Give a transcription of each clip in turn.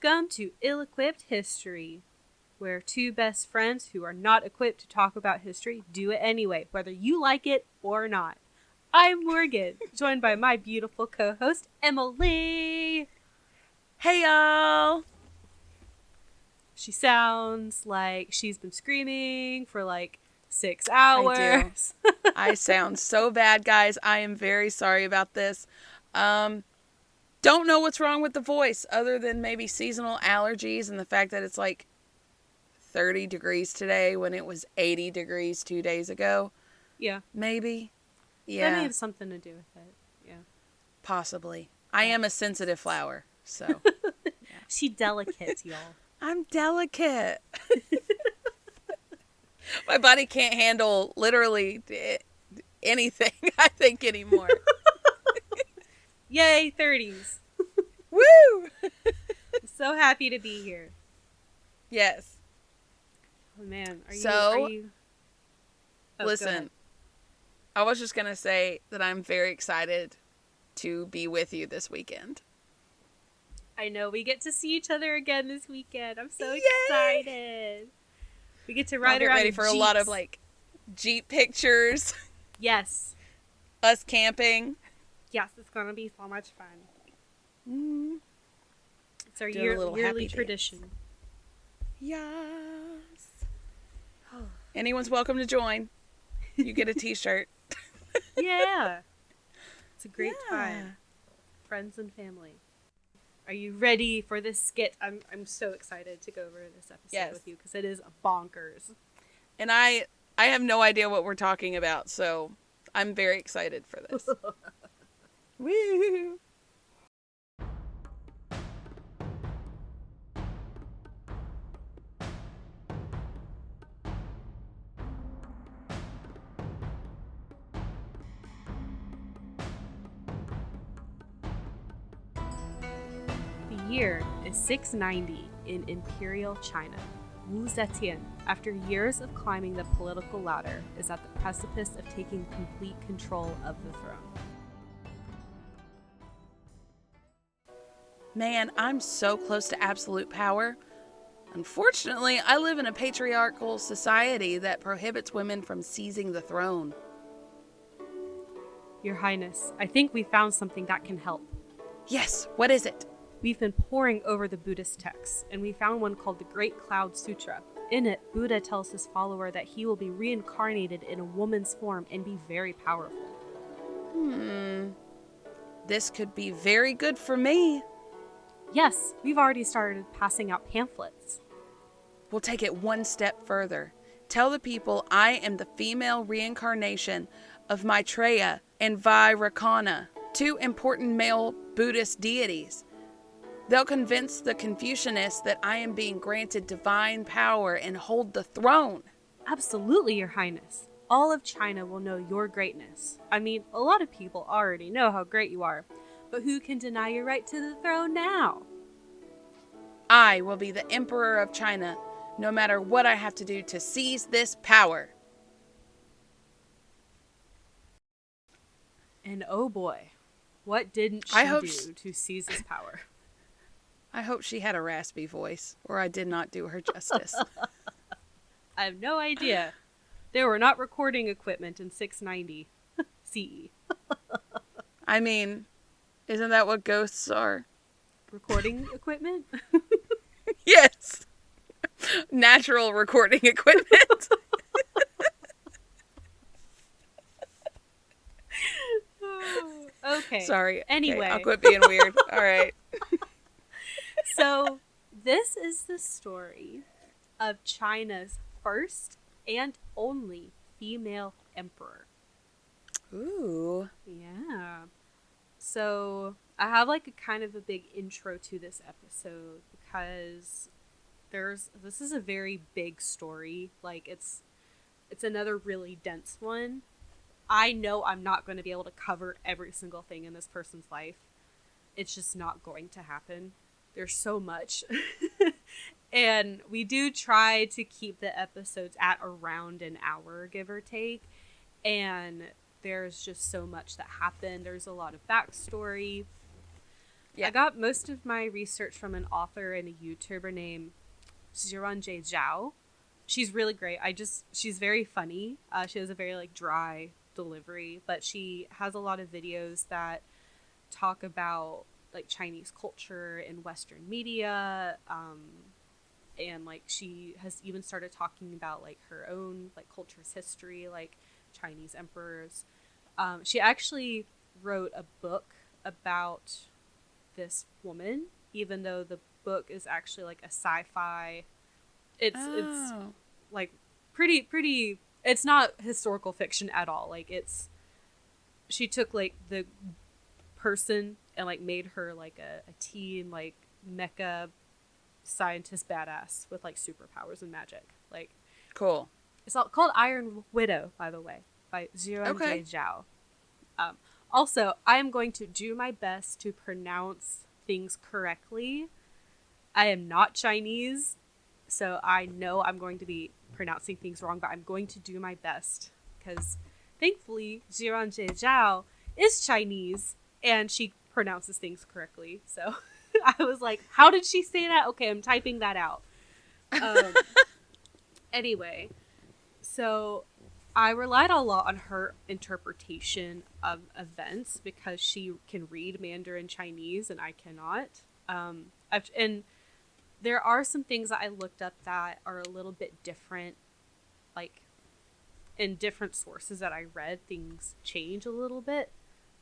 Welcome to Ill-Equipped History, where two best friends who are not equipped to talk about history do it anyway, whether you like it or not. I'm Morgan, joined by my beautiful co-host, Emileigh. Hey, y'all! She sounds like she's been screaming for 6 hours. I do. I sound so bad, guys. I am very sorry about this. Don't know what's wrong with the voice other than maybe seasonal allergies and the fact that it's 30 degrees today when it was 80 degrees 2 days ago. Yeah. Maybe. Yeah. That may have something to do with it. Yeah. Possibly. I am a sensitive flower, so. Yeah. She delicate, y'all. I'm delicate. My body can't handle literally anything, I think, anymore. Yay, 30s. Woo! I'm so happy to be here. Yes. Oh, man. Are you... Oh, listen, I was just going to say that I'm very excited to be with you this weekend. I know. We get to see each other again this weekend. I'm so Yay! excited. We get to ride around ready for Jeeps. a lot of Jeep pictures. Yes. Us camping. Yes, it's going to be so much fun. Mm. It's our Doing yearly tradition. Yes. Anyone's welcome to join. You get a t-shirt. Yeah. It's a great time. Friends and family. Are you ready for this skit? I'm so excited to go over this episode with you because it is bonkers. And I have no idea what we're talking about, so I'm very excited for this. Woo! The year is 690 in Imperial China. Wu Zetian, after years of climbing the political ladder, is at the precipice of taking complete control of the throne. Man, I'm so close to absolute power. Unfortunately, I live in a patriarchal society that prohibits women from seizing the throne. Your Highness, I think we found something that can help. Yes, what is it? We've been poring over the Buddhist texts, and we found one called the Great Cloud Sutra. In it, Buddha tells his follower that he will be reincarnated in a woman's form and be very powerful. This could be very good for me. Yes, we've already started passing out pamphlets. We'll take it one step further. Tell the people I am the female reincarnation of Maitreya and Vairakana, two important male Buddhist deities. They'll convince the Confucianists that I am being granted divine power and hold the throne. Absolutely, Your Highness. All of China will know your greatness. I mean, a lot of people already know how great you are, but who can deny your right to the throne now? I will be the Emperor of China, no matter what I have to do to seize this power. And oh boy, what didn't she do to seize this power? I hope she had a raspy voice, or I did not do her justice. I have no idea. There were not recording equipment in 690 CE. I mean, isn't that what ghosts are? Recording equipment? Yes. Natural recording equipment. Okay. Sorry. Anyway. Okay, I'll quit being weird. All right. So, this is the story of China's first and only female emperor. Ooh. Yeah. So, I have a kind of a big intro to this episode because this is a very big story. It's another really dense one. I know I'm not going to be able to cover every single thing in this person's life. It's just not going to happen. There's so much. And we do try to keep the episodes at around an hour, give or take. And there's just so much that happened. There's a lot of backstory. Yeah. I got most of my research from an author and a YouTuber named Zhiranjie Zhao. She's really great. She's very funny. She has a very like dry delivery, but she has a lot of videos that talk about like Chinese culture in Western media. And like she has even started talking about like her own like culture's history, like Chinese emperors. She actually wrote a book about this woman, even though the book is actually like a sci-fi. It's Oh. like pretty. It's not historical fiction at all. Like she took like the person and like made her like a teen like mecha scientist badass with like superpowers and magic. Like Cool. it's all called Iron Widow, by the way, by Okay. Zhiranjie Zhao. Um, Also, I am going to do my best to pronounce things correctly. I am not Chinese, so I know I'm going to be pronouncing things wrong, but I'm going to do my best because thankfully Zhiranjie Zhao is Chinese and she pronounces things correctly. So I was like, how did she say that? Okay, I'm typing that out. Um, anyway, so I relied a lot on her interpretation of events because she can read Mandarin Chinese and I cannot. And there are some things that I looked up that are a little bit different, like in different sources that I read, things change a little bit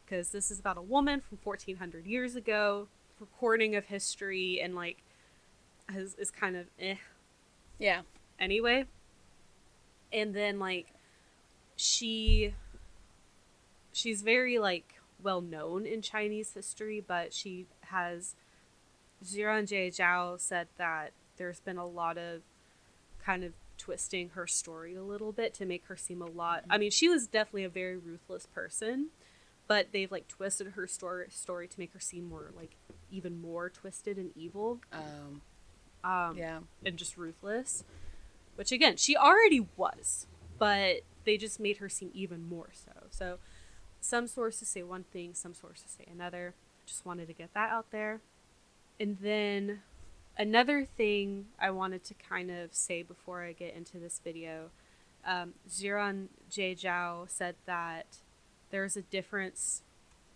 because this is about a woman from 1400 years ago, recording of history, and like is kind of Yeah. anyway. And then like she's very like well known in Chinese history, but she has Zhiranjie Zhao said that there's been a lot of kind of twisting her story a little bit to make her seem a lot. I mean, she was definitely a very ruthless person, but they've like twisted her story to make her seem more like even more twisted and evil. Yeah. And just ruthless, which again she already was, but they just made her seem even more so. So some sources say one thing, some sources say another. Just wanted to get that out there. And then another thing I wanted to kind of say before I get into this video, Zhiran Jie Zhao said that there's a difference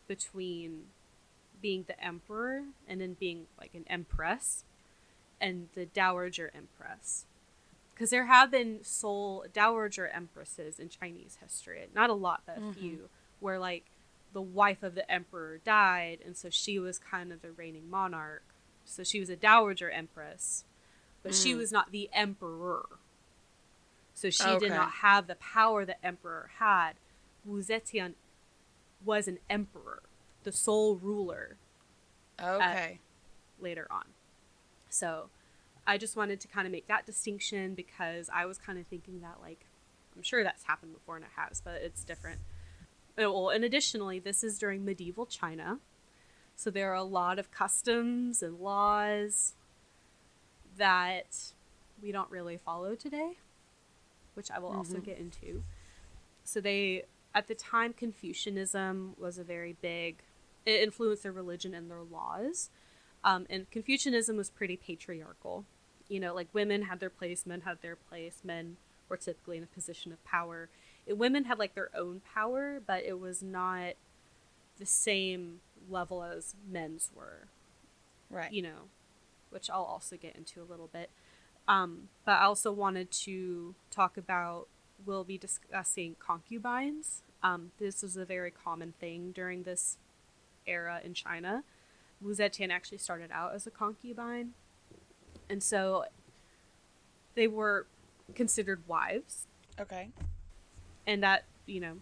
between being the emperor and then being like an empress and the dowager empress. Because there have been sole dowager empresses in Chinese history. Not a lot, but a few, where like the wife of the emperor died, and so she was kind of the reigning monarch. So she was a dowager empress, but she was not the emperor. So she did not have the power the emperor had. Wu Zetian was an emperor, the sole ruler. Later on. So I just wanted to kind of make that distinction because I was kind of thinking that like, I'm sure that's happened before and it has, but it's different. Well, and additionally, this is during medieval China. So there are a lot of customs and laws that we don't really follow today, which I will also get into. So at the time, Confucianism was a very big, it influenced their religion and their laws. And Confucianism was pretty patriarchal. You know, like women had their place, men had their place, men were typically in a position of power. Women had like their own power, but it was not the same level as men's were. Right. You know, which I'll also get into a little bit. But I also wanted to talk about, we'll be discussing concubines. This was a very common thing during this era in China. Wu Zetian actually started out as a concubine. And so they were considered wives. Okay. And that, you know,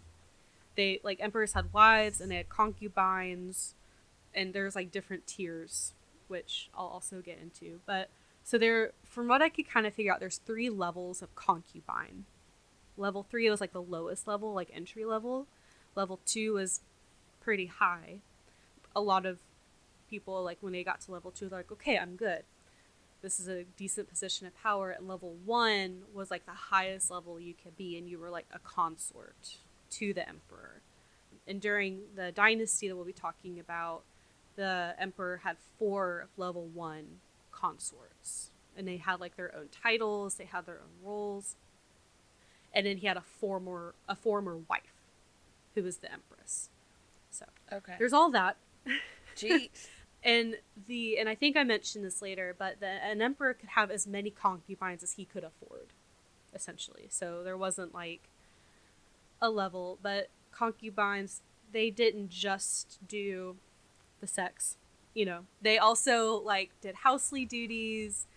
they, like, emperors had wives and they had concubines. And there's, like, different tiers, which I'll also get into. But, so from what I could kind of figure out, there's 3 levels of concubine. Level 3 was, like, the lowest level, like, entry level. Level 2 was pretty high. A lot of people, like, when they got to level 2, they're like, okay, I'm good. This is a decent position of power. And level 1 was like the highest level you could be, and you were like a consort to the emperor. And during the dynasty that we'll be talking about, the emperor had 4 level 1 consorts, and they had like their own titles, they had their own roles, and then he had a former wife who was the empress. So Okay. there's all that. Jeez. And I think I mentioned this later, but an emperor could have as many concubines as he could afford, essentially. So there wasn't like a level, but concubines, they didn't just do the sex, you know. They also like did housely duties.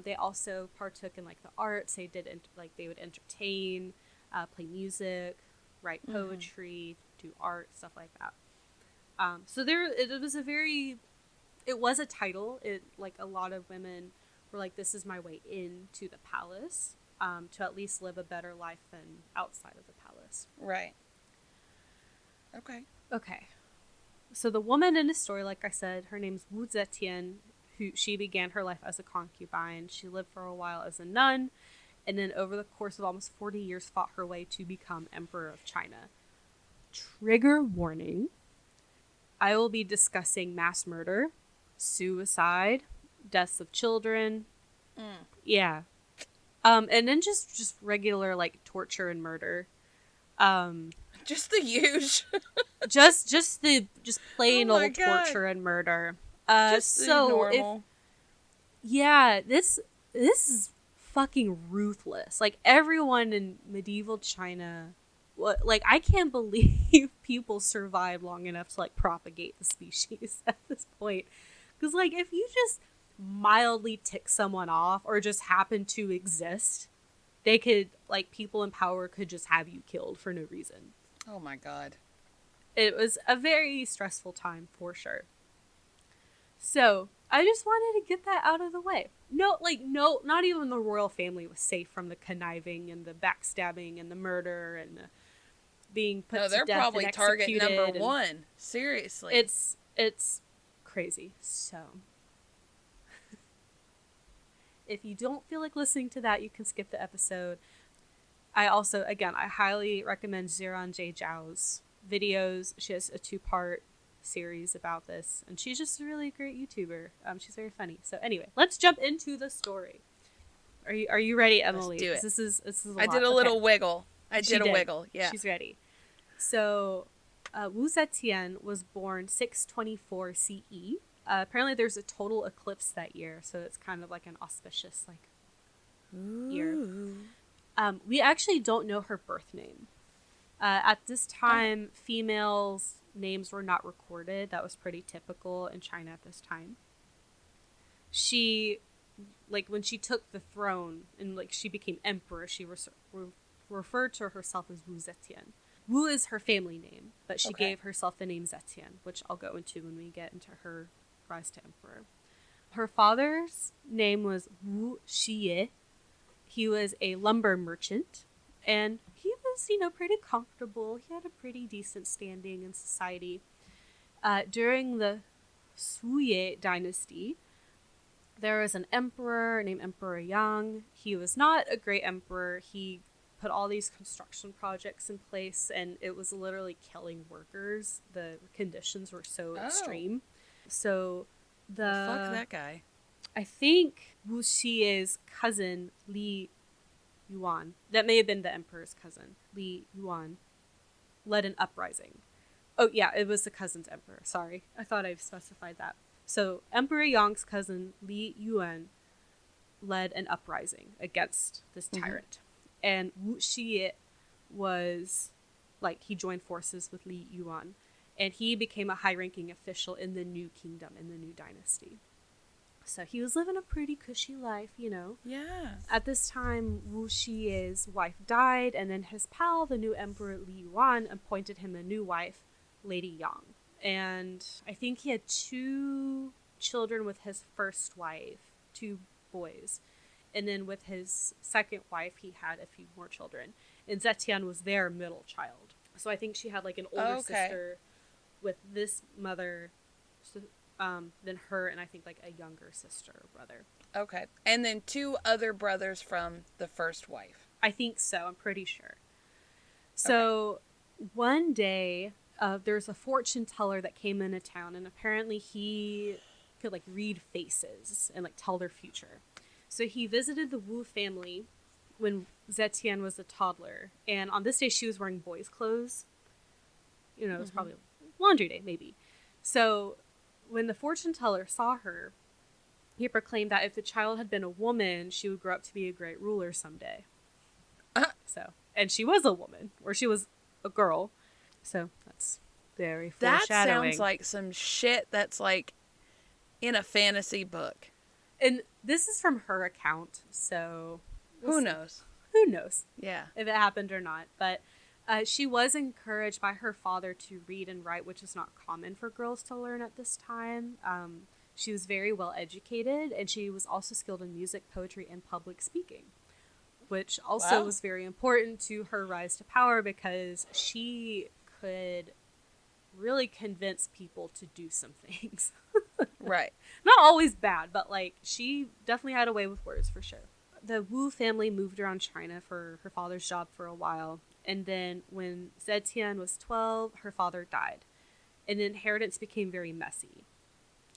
They also partook in like the arts. They did they would entertain, play music, write poetry, do art, stuff like that. So it was a title. It, like, a lot of women were like, this is my way into the palace, to at least live a better life than outside of the palace. Right. Okay. So the woman in the story, like I said, her name's Wu Zetian, she began her life as a concubine. She lived for a while as a nun, and then over the course of almost 40 years fought her way to become Emperor of China. Trigger warning. I will be discussing mass murder, suicide, deaths of children. Yeah. And then just regular, like, torture and murder. Just the huge. just plain Oh my old God. torture and murder. Just the normal. This is fucking ruthless. Like, everyone in medieval China, like, I can't believe people survived long enough to, like, propagate the species at this point. Because, like, if you just mildly tick someone off or just happen to exist, they could, like, people in power could just have you killed for no reason. Oh my God. It was a very stressful time, for sure. So, I just wanted to get that out of the way. No, not even the royal family was safe from the conniving and the backstabbing and the murder and the being put to death. No, they're probably target number 1. Seriously. It's crazy. So, if you don't feel like listening to that, you can skip the episode. I also, again, I highly recommend Ziran J. Zhao's videos. She has a 2-part series about this, and she's just a really great YouTuber. She's very funny. So anyway, let's jump into the story. Are you ready, Emileigh? Let's do it. This is a lot. I did a little wiggle. Wiggle. Yeah. She's ready. So, Wu Zetian was born 624 CE. Apparently, there's a total eclipse that year, so it's kind of like an auspicious year. We actually don't know her birth name. At this time, females' names were not recorded. That was pretty typical in China at this time. She, like, when she took the throne and, like, she became emperor, she referred to herself as Wu Zetian. Wu is her family name, but she gave herself the name Zetian, which I'll go into when we get into her rise to emperor. Her father's name was Wu Shiye. He was a lumber merchant, and he was, pretty comfortable. He had a pretty decent standing in society. During the Sui dynasty, there was an emperor named Emperor Yang. He was not a great emperor. He put all these construction projects in place, and it was literally killing workers. The conditions were so extreme. So fuck that guy. I think Wu Xie's cousin, Li Yuan, that may have been the emperor's cousin, Li Yuan, led an uprising. Oh, yeah, it was the cousin's emperor. Sorry. I thought I specified that. So Emperor Yang's cousin, Li Yuan, led an uprising against this tyrant. And Wu Xie was, he joined forces with Li Yuan. And he became a high-ranking official in the new kingdom, in the new dynasty. So he was living a pretty cushy life, Yeah. At this time, Wu Xie's wife died, and then his pal, the new emperor Li Yuan, appointed him a new wife, Lady Yang. And I think he had 2 children with his first wife, 2 boys. And then with his second wife, he had a few more children. And Zetian was their middle child. So I think she had, an older sister with this mother, than her, and I think a younger sister or brother. Okay. And then 2 other brothers from the first wife. I think so. I'm pretty sure. So one day, there's a fortune teller that came into town, and apparently he could like read faces and like tell their future. So he visited the Wu family when Zetian was a toddler, and on this day she was wearing boys' clothes. You know, it was probably laundry day, maybe. So when the fortune teller saw her, he proclaimed that if the child had been a woman, she would grow up to be a great ruler someday. So, and she was a woman, or she was a girl. So that's very foreshadowing. That sounds like some shit that's like in a fantasy book. And this is from her account, so who knows? Who knows? Yeah, if it happened or not. But she was encouraged by her father to read and write, which is not common for girls to learn at this time. She was very well educated, and she was also skilled in music, poetry, and public speaking, which also was very important to her rise to power because she could really convince people to do some things. Right. Not always bad, but like she definitely had a way with words for sure. The Wu family moved around China for her father's job for a while, and then when Zetian was 12, her father died, and the inheritance became very messy.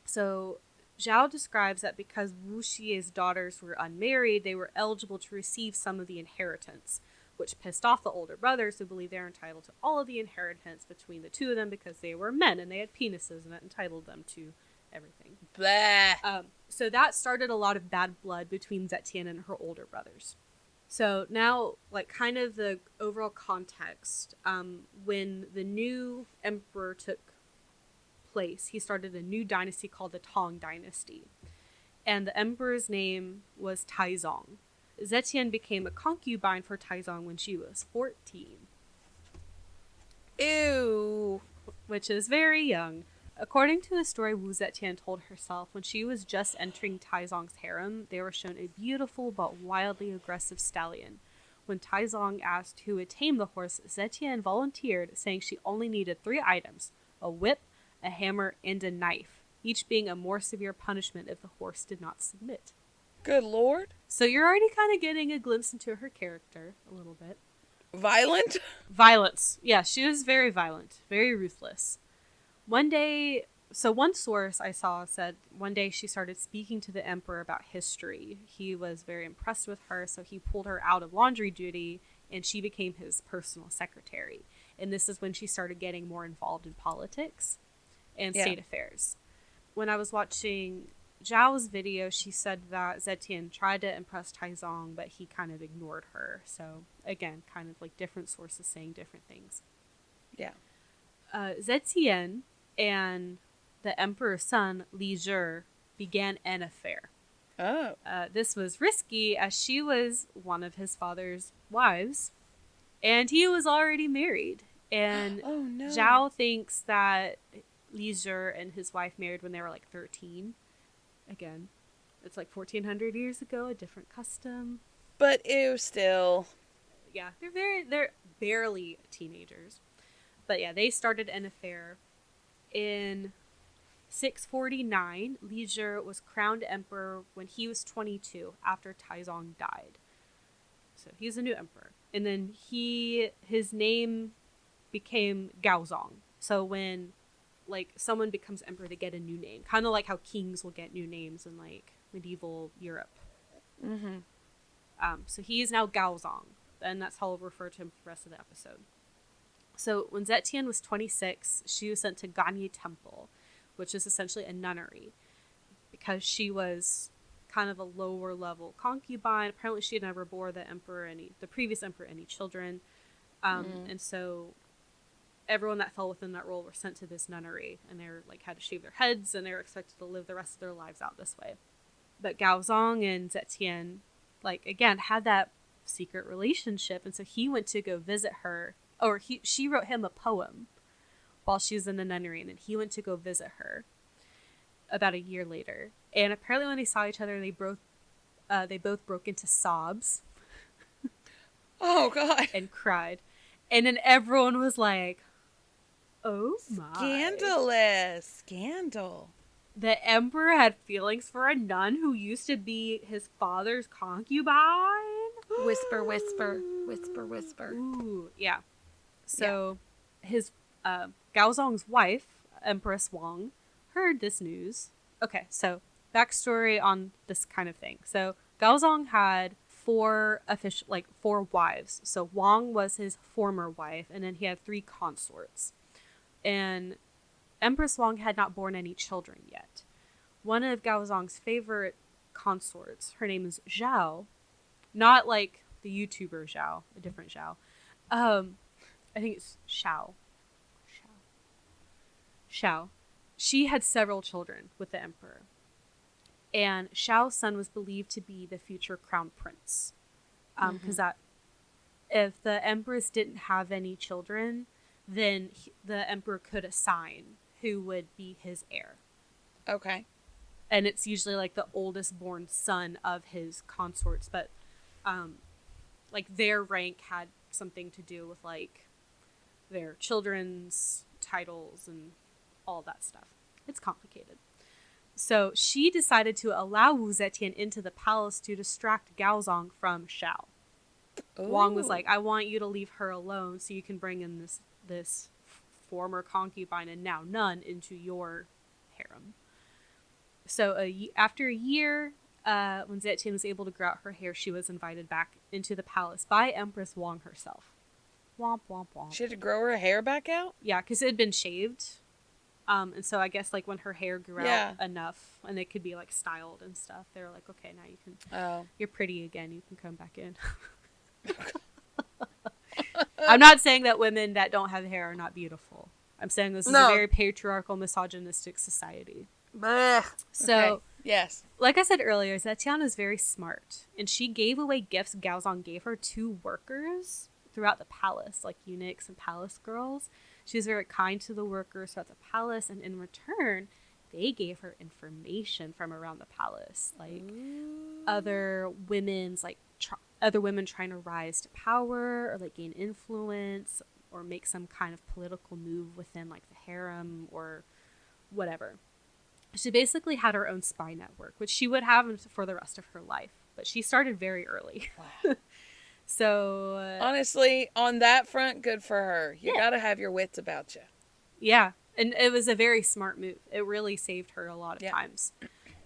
So Zhao describes that because Wu Xie's daughters were unmarried, they were eligible to receive some of the inheritance, which pissed off the older brothers who believed they were entitled to all of the inheritance between the two of them because they were men and they had penises and it entitled them to everything. Blah. So that started a lot of bad blood between Zetian and her older brothers. So now, like, kind of the overall context, when the new emperor took place, he started a new dynasty called the Tang Dynasty. And the emperor's name was Taizong. Zetian became a concubine for Taizong when she was 14. Ew. Which is very young. According to a story Wu Zetian told herself, when she was just entering Taizong's harem, they were shown a beautiful but wildly aggressive stallion. When Taizong asked who would tame the horse, Zetian volunteered, saying she only needed 3 items: a whip, a hammer, and a knife, each being a more severe punishment if the horse did not submit. Good Lord. So you're already kind of getting a glimpse into her character a little bit. Violent? Violence. Yeah, she was very violent, very ruthless. One day, so one source I saw said one day she started speaking to the emperor about history. He was very impressed with her, so he pulled her out of laundry duty and she became his personal secretary. And this is when she started getting more involved in politics and state affairs. When I was watching Zhao's video, she said that Zetian tried to impress Taizong, but he kind of ignored her. So again, kind of like different sources saying different things. Yeah. Zetian and the emperor's son, Li Zhi, began an affair. Oh. This was risky as she was one of his father's wives, and he was already married. And oh, no. Zhao thinks that Li Zhi and his wife married when they were like 13. Again, it's like 1400 years ago, a different custom. But ew, still. Yeah, they're barely teenagers. But yeah, they started an affair. In 649, Li Zhi was crowned emperor when he was 22 after Taizong died. So he's a new emperor. And then his name became Gaozong. So when like someone becomes emperor, they get a new name. Kind of like how kings will get new names in like medieval Europe. Mm-hmm. So he is now Gaozong. And that's how I'll refer to him for the rest of the episode. So when Zetian was 26, she was sent to Ganye Temple, which is essentially a nunnery, because she was kind of a lower level concubine. Apparently she never bore the previous emperor any children. And so everyone that fell within that role were sent to this nunnery, and they were like had to shave their heads, and they were expected to live the rest of their lives out this way. But Gaozong and Zetian, like, again, had that secret relationship, and so he went to go visit her. Or she wrote him a poem while she was in the nunnery, and then he went to go visit her about a year later. And apparently when they saw each other, they both broke into sobs. Oh, God. And cried. And then everyone was like, oh my. Scandalous. Scandal. The emperor had feelings for a nun who used to be his father's concubine? Whisper, whisper. Whisper, whisper. Ooh, yeah. So his Gaozong's wife, Empress Wang, heard this news. Okay, so backstory on this kind of thing. So Gaozong had four wives. So Wang was his former wife, and then he had 3 consorts. And Empress Wang had not born any children yet. One of Gaozong's favorite consorts, her name is Zhao, not like the YouTuber Zhao, a different Zhao. I think it's Shao. She had several children with the emperor. And Shao's son was believed to be the future crown prince. Because if the empress didn't have any children, then the emperor could assign who would be his heir. Okay. And it's usually like the oldest born son of his consorts, but like their rank had something to do with like their children's titles and all that stuff. It's complicated. So she decided to allow Wu Zetian into the palace to distract Gaozong from Shao. Ooh. Wang was like, I want you to leave her alone so you can bring in this former concubine and now nun into your harem. So after a year, when Zetian was able to grow out her hair, she was invited back into the palace by Empress Wang herself. Womp, womp, womp. She had to grow her hair back out? Yeah, because it had been shaved. And so I guess like when her hair grew out enough and it could be like styled and stuff, they were like, okay, now you can, you're pretty again. You can come back in. I'm not saying that women that don't have hair are not beautiful. I'm saying this is a very patriarchal, misogynistic society. So, okay. Yes. Like I said earlier, Zetian is very smart, and she gave away gifts Gaozong gave her to workers throughout the palace, like eunuchs and palace girls. She was very kind to the workers throughout the palace, and in return, they gave her information from around the palace, like other women trying to rise to power or like gain influence or make some kind of political move within like the harem or whatever. She basically had her own spy network, which she would have for the rest of her life, but she started very early. Wow. So honestly, on that front, good for her. You gotta have your wits about you. Yeah, and it was a very smart move. It really saved her a lot of times.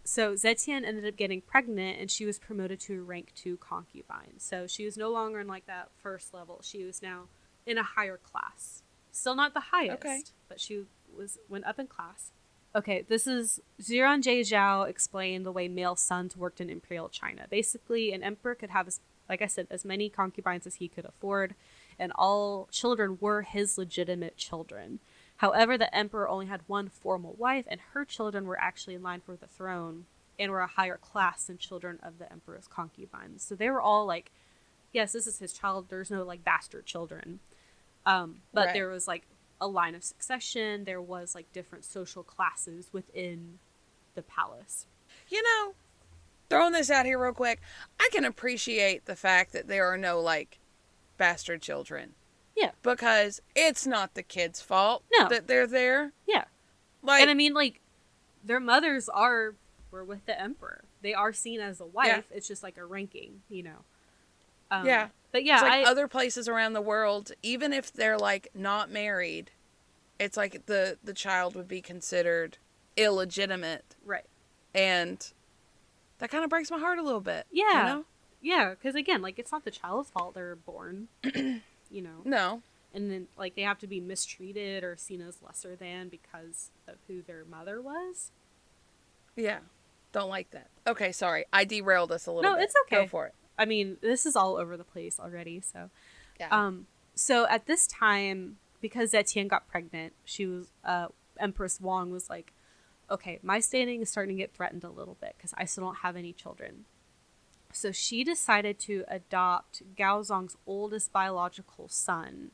So Zetian ended up getting pregnant, and she was promoted to rank 2 concubine. So she was no longer in like that first level. She was now in a higher class. Still not the highest, but she went up in class. Okay, this is Ziran J. Zhao explained the way male sons worked in Imperial China. Basically, an emperor could have, like I said, as many concubines as he could afford, and all children were his legitimate children. However, the emperor only had one formal wife, and her children were actually in line for the throne and were a higher class than children of the emperor's concubines. So they were all like, yes, this is his child. There's no like bastard children. But there was like a line of succession. There was like different social classes within the palace. You know, throwing this out here real quick, I can appreciate the fact that there are no like bastard children. Yeah. Because it's not the kids' fault that they're there. Yeah. Like, and I mean, like, their mothers were with the emperor. They are seen as a wife. Yeah. It's just like a ranking, you know. Yeah. But yeah, it's like other places around the world, even if they're like not married, it's like the child would be considered illegitimate. Right. And that kind of breaks my heart a little bit. Yeah. You know? Yeah, because again, like, it's not the child's fault they're born. You know. No. And then, like, they have to be mistreated or seen as lesser than because of who their mother was. Yeah. Don't like that. Okay, sorry. I derailed us a little bit. No, it's okay. Go for it. I mean, this is all over the place already, so. Yeah. So at this time, because Zetian got pregnant, she was, Empress Wang was like, okay, my standing is starting to get threatened a little bit because I still don't have any children. So she decided to adopt Gaozong's oldest biological son,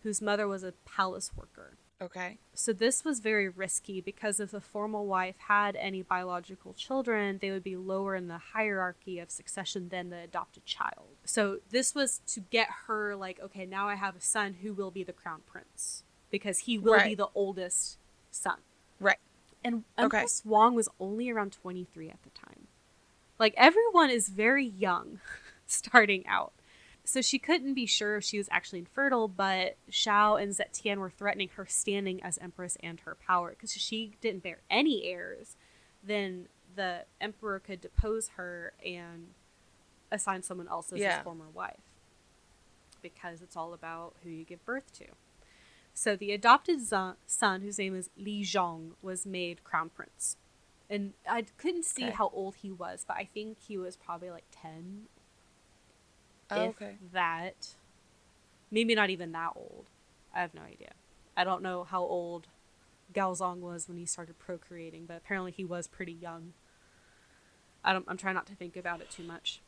whose mother was a palace worker. Okay. So this was very risky because if the formal wife had any biological children, they would be lower in the hierarchy of succession than the adopted child. So this was to get her like, okay, now I have a son who will be the crown prince because he will be the oldest son. Right. And Empress Wang was only around 23 at the time. Like, everyone is very young starting out. So she couldn't be sure if she was actually infertile, but Xiao and Zetian were threatening her standing as empress and her power. Because if she didn't bear any heirs, then the emperor could depose her and assign someone else as his former wife. Because it's all about who you give birth to. So the adopted son, whose name is Li Zhong, was made crown prince. And I couldn't see how old he was, but I think he was probably like 10. If that. Maybe not even that old. I have no idea. I don't know how old Gaozong was when he started procreating, but apparently he was pretty young. I'm trying not to think about it too much.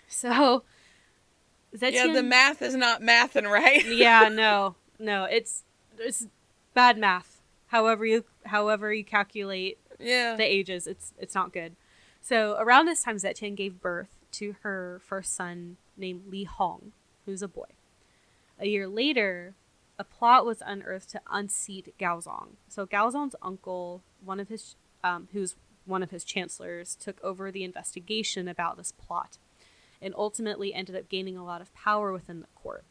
So Zetian, the math is not mathing right. Yeah, no, it's bad math. However you calculate the ages, it's not good. So around this time, Zetian gave birth to her first son named Li Hong, who's a boy. A year later, a plot was unearthed to unseat Gaozong. So Gaozong's uncle, who's one of his chancellors, took over the investigation about this plot, and ultimately ended up gaining a lot of power within the court.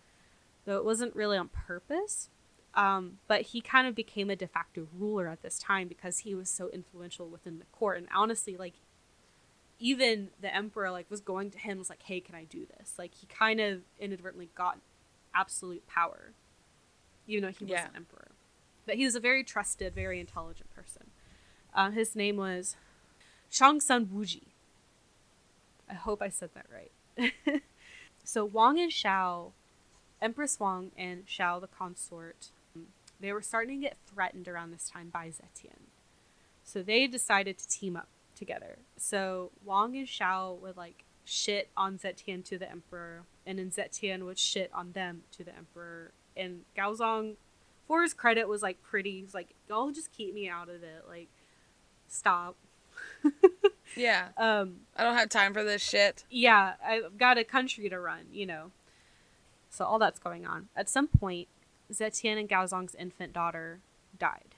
Though it wasn't really on purpose, but he kind of became a de facto ruler at this time because he was so influential within the court. And honestly, like, even the emperor, like, was going to him, was like, hey, can I do this? Like, he kind of inadvertently got absolute power, even though he was an emperor. But he was a very trusted, very intelligent person. His name was Shangsun Wuji. I hope I said that right. So Wang and Xiao, Empress Wang and Xiao the consort, they were starting to get threatened around this time by Zetian. So they decided to team up together. So Wang and Xiao would like shit on Zetian to the emperor, and then Zetian would shit on them to the emperor. And Gaozong, for his credit, was like he's like, y'all just keep me out of it. Like, stop. I don't have time for this shit. Yeah, I've got a country to run, you know. So all that's going on. At some point, Zetian and Gaozong's infant daughter died.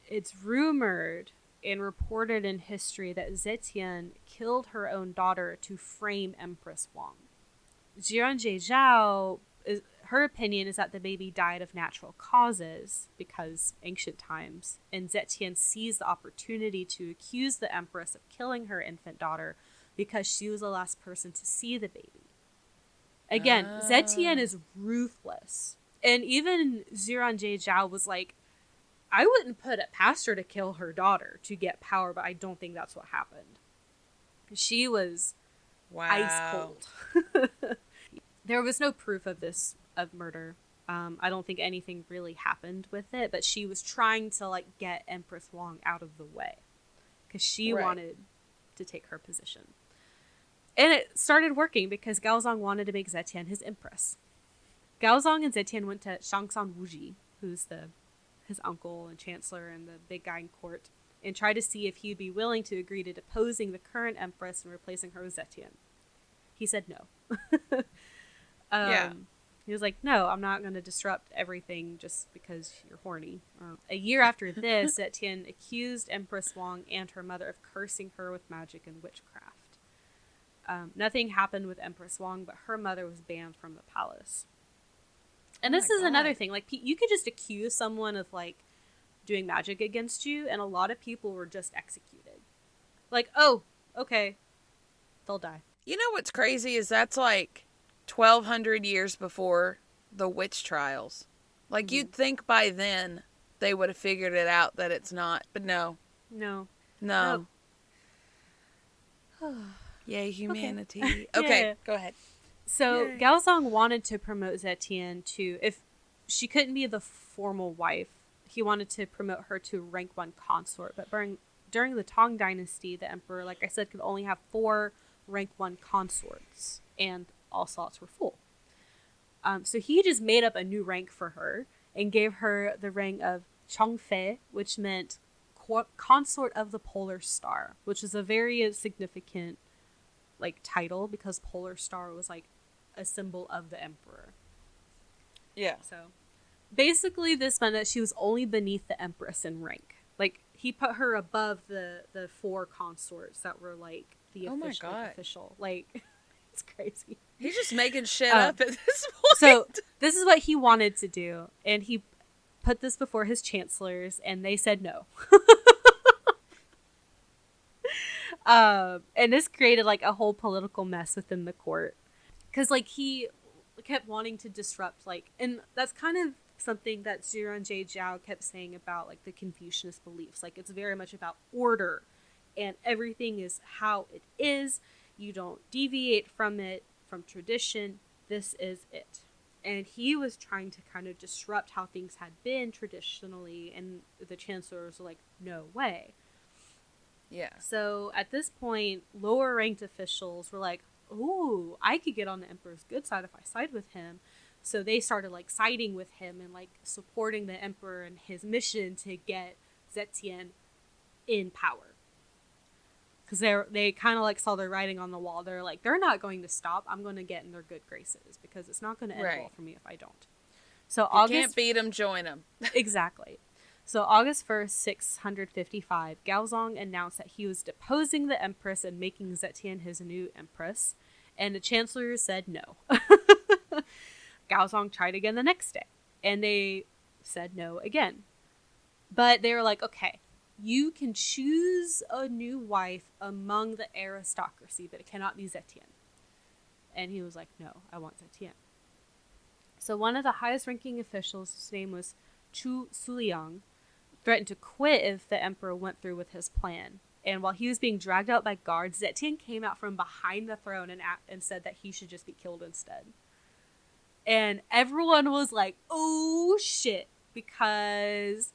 It's rumored and reported in history that Zetian killed her own daughter to frame Empress Wang. Jiranjie Zhao, her opinion is that the baby died of natural causes because ancient times, and Zetian seized the opportunity to accuse the empress of killing her infant daughter because she was the last person to see the baby. Again, Zetian is ruthless. And even Jiranjie Zhao was like, I wouldn't put it past her to kill her daughter to get power, but I don't think that's what happened. She was ice cold. There was no proof of murder. I don't think anything really happened with it, but she was trying to like get Empress Wang out of the way because she wanted to take her position. And it started working because Gaozong wanted to make Zetian his empress. Gaozong and Zetian went to Shangsan Wuji, who's his uncle and chancellor and the big guy in court, and tried to see if he'd be willing to agree to deposing the current empress and replacing her with Zetian. He said no. He was like, no, I'm not going to disrupt everything just because you're horny. A year after this, Zetian accused Empress Wang and her mother of cursing her with magic and witchcraft. Nothing happened with Empress Wang, but her mother was banned from the palace. And this is another thing. Like, you could just accuse someone of, like, doing magic against you, and a lot of people were just executed. Like, oh, okay, they'll die. You know what's crazy is that's, like, 1,200 years before the witch trials. Like, you'd think by then they would have figured it out that it's not, but no. No. Yay, humanity. Okay, go ahead. So Gaozong wanted to promote Zetian to, if she couldn't be the formal wife, he wanted to promote her to rank 1 consort. But during the Tang Dynasty, the emperor, like I said, could only have 4 rank 1 consorts, and all slots were full. So he just made up a new rank for her and gave her the rank of Chongfei, which meant consort of the polar star, which is a very significant like title because polar star was like a symbol of the emperor. Yeah. So basically this meant that she was only beneath the empress in rank. Like he put her above the 4 consorts that were like the official. Like It's crazy. He's just making shit up at this point. So this is what he wanted to do, and he put this before his chancellors, and they said no. And this created like a whole political mess within the court, because like he kept wanting to disrupt, like, and that's kind of something that Zhuangzi Zhao kept saying about like the Confucianist beliefs. Like, it's very much about order, and everything is how it is. You don't deviate from it, from tradition. This is it. And he was trying to kind of disrupt how things had been traditionally, and the chancellors were like, no way. Yeah. So at this point, lower ranked officials were like, ooh, I could get on the emperor's good side if I side with him. So they started like siding with him and like supporting the emperor and his mission to get Zetian in power. Because they kind of like saw their writing on the wall. They're like, they're not going to stop. I'm going to get in their good graces, because it's not going to end well for me if I don't. So you can't beat them, join them. Exactly. So August 1st, 655, Gaozong announced that he was deposing the empress and making Zetian his new empress. And the chancellor said no. Gaozong tried again the next day, and they said no again. But they were like, okay, you can choose a new wife among the aristocracy, but it cannot be Zetian. And he was like, no, I want Zetian. So one of the highest ranking officials, his name was Chu Suliang, threatened to quit if the emperor went through with his plan. And while he was being dragged out by guards, Zetian came out from behind the throne and said that he should just be killed instead. And everyone was like, oh shit, because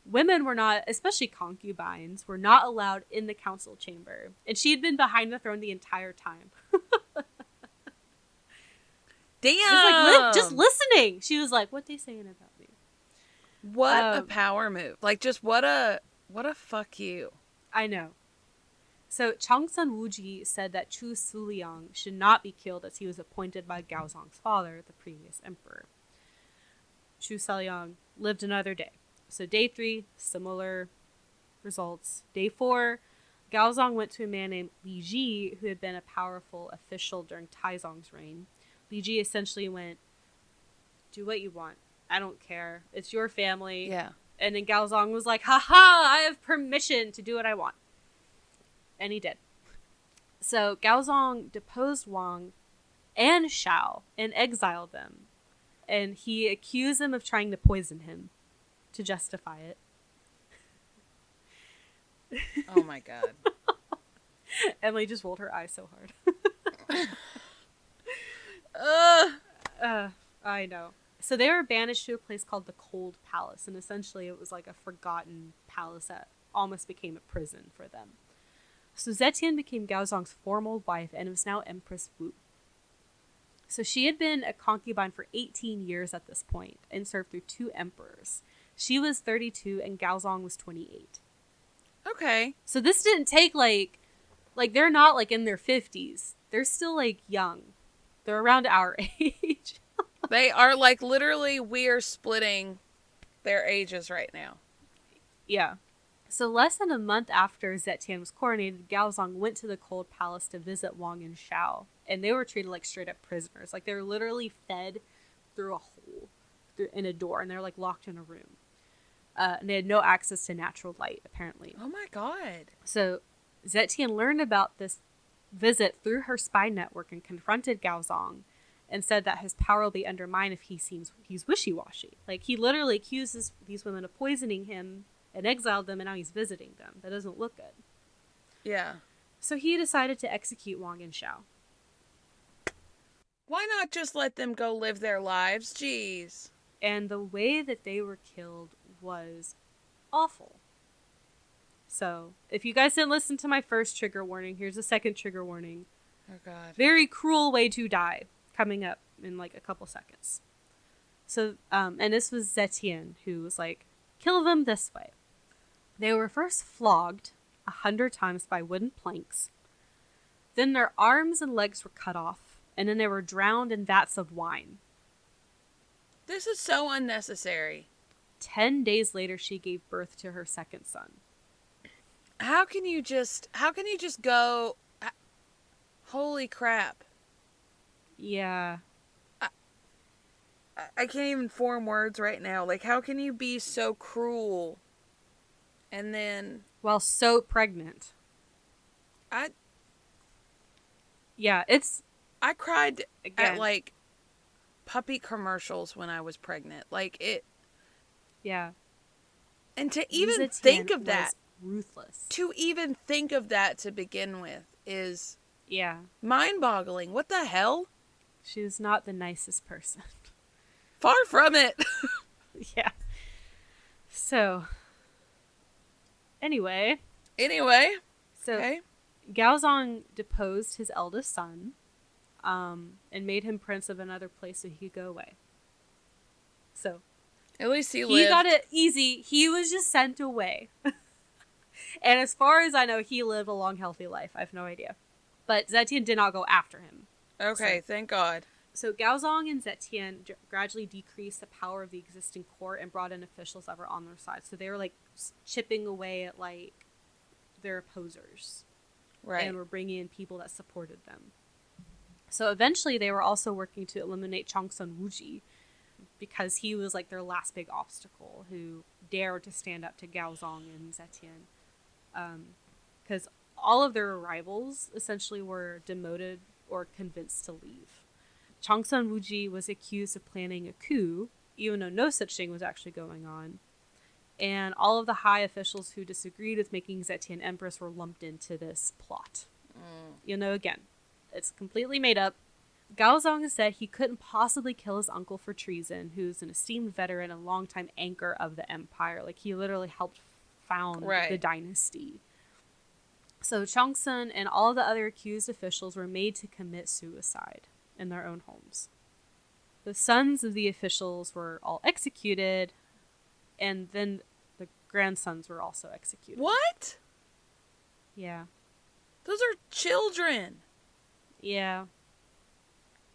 women were not, especially concubines, were not allowed in the council chamber. And she had been behind the throne the entire time. Damn! Just listening. She was like, what they saying about me? What a power move. Like, just what a fuck you. I know. So Changsun Wuji said that Chu Suliang should not be killed, as he was appointed by Gaozong's father, the previous emperor. Chu Suliang lived another day. So day 3, similar results. Day 4, Gaozong went to a man named Li Ji, who had been a powerful official during Taizong's reign. Li Ji essentially went, do what you want. I don't care. It's your family. Yeah. And then Gaozong was like, haha, I have permission to do what I want. And he did. So Gaozong deposed Wang and Shao and exiled them. And he accused them of trying to poison him to justify it. Oh my god. Emily just rolled her eyes so hard. I know. So they were banished to a place called the Cold Palace, and essentially it was like a forgotten palace that almost became a prison for them. So Zetian became Gaozong's formal wife and was now Empress Wu. So she had been a concubine for 18 years at this point and served through 2 emperors. She was 32 and Gaozong was 28. Okay. So this didn't take like they're not like in their 50s. They're still like young. They're around our age. They are like literally, we are splitting their ages right now. Yeah. So less than a month after Zetian was coronated, Gaozong went to the Cold Palace to visit Wang and Shao. And they were treated like straight up prisoners. Like they were literally fed through a hole in a door, and they were like locked in a room. And they had no access to natural light, apparently. Oh my god. So Zetian learned about this visit through her spy network and confronted Gaozong and said that his power will be undermined if he's wishy-washy. Like, he literally accuses these women of poisoning him and exiled them, and now he's visiting them. That doesn't look good. Yeah. So he decided to execute Wang and Shao. Why not just let them go live their lives? Jeez. And the way that they were killed was awful. So, if you guys didn't listen to my first trigger warning, here's a second trigger warning. Oh god. Very cruel way to die, coming up in like a couple seconds. So, and this was Zetian, who was like, kill them this way. They were first flogged 100 times by wooden planks. Then their arms and legs were cut off, and then they were drowned in vats of wine. This is so unnecessary. 10 days later, she gave birth to her second son. How can you just go, holy crap. Yeah. I can't even form words right now. Like, how can you be so cruel? And then While so pregnant. I Yeah, it's, I cried at again, like puppy commercials when I was pregnant. Like it, yeah. and to Wu even think Zetian of that, was ruthless. to even think of that to begin with is Yeah. mind-boggling. What the hell? She was not the nicest person. Far from it. Yeah. So, anyway, Anyway, so okay. Gaozong deposed his eldest son, and made him prince of another place so he could go away. So At least he he lived. got it easy. He was just sent away. And as far as I know, he lived a long, healthy life. I have no idea. But Zetian did not go after him. Okay, thank God. So Gaozong and Zetian gradually decreased the power of the existing court and brought in officials that were on their side. So they were like chipping away at like their opposers. Right. And were bringing in people that supported them. So eventually they were also working to eliminate Chongsun Wuji because he was like their last big obstacle who dared to stand up to Gaozong and Zetian. Because all of their rivals essentially were demoted or convinced to leave. Chongsun Wuji was accused of planning a coup, even though no such thing was actually going on. And all of the high officials who disagreed with making Zetian empress were lumped into this plot. Again, it's completely made up. Gaozong said he couldn't possibly kill his uncle for treason, who's an esteemed veteran and longtime anchor of the empire. Like, he literally helped found the dynasty. So Chongsun and all the other accused officials were made to commit suicide in their own homes. The sons of the officials were all executed, and then the grandsons were also executed. What? Yeah. Those are children. Yeah.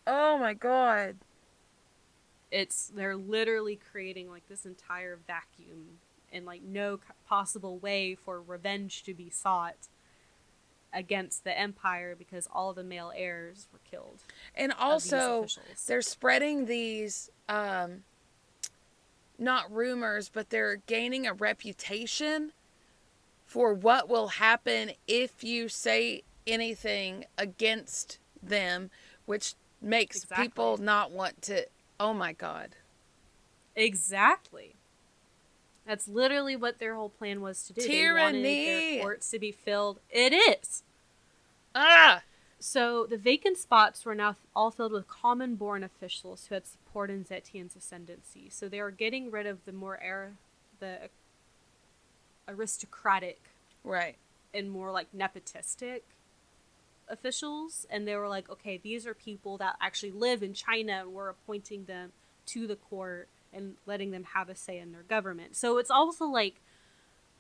Oh my God. They're literally creating like this entire vacuum and like no possible way for revenge to be sought against the empire because all the male heirs were killed. And also they're spreading these not rumors, but they're gaining a reputation for what will happen if you say anything against them, which makes people not want to. Oh my God. Exactly. That's literally what their whole plan was to do. Tyranny. They wanted their courts to be filled. It is. So the vacant spots were now all filled with common-born officials who had supported Zetian's ascendancy. So they were getting rid of the aristocratic, right, and more like nepotistic officials, and they were like, okay, these are people that actually live in China, and we're appointing them to the court and letting them have a say in their government. So it's also like,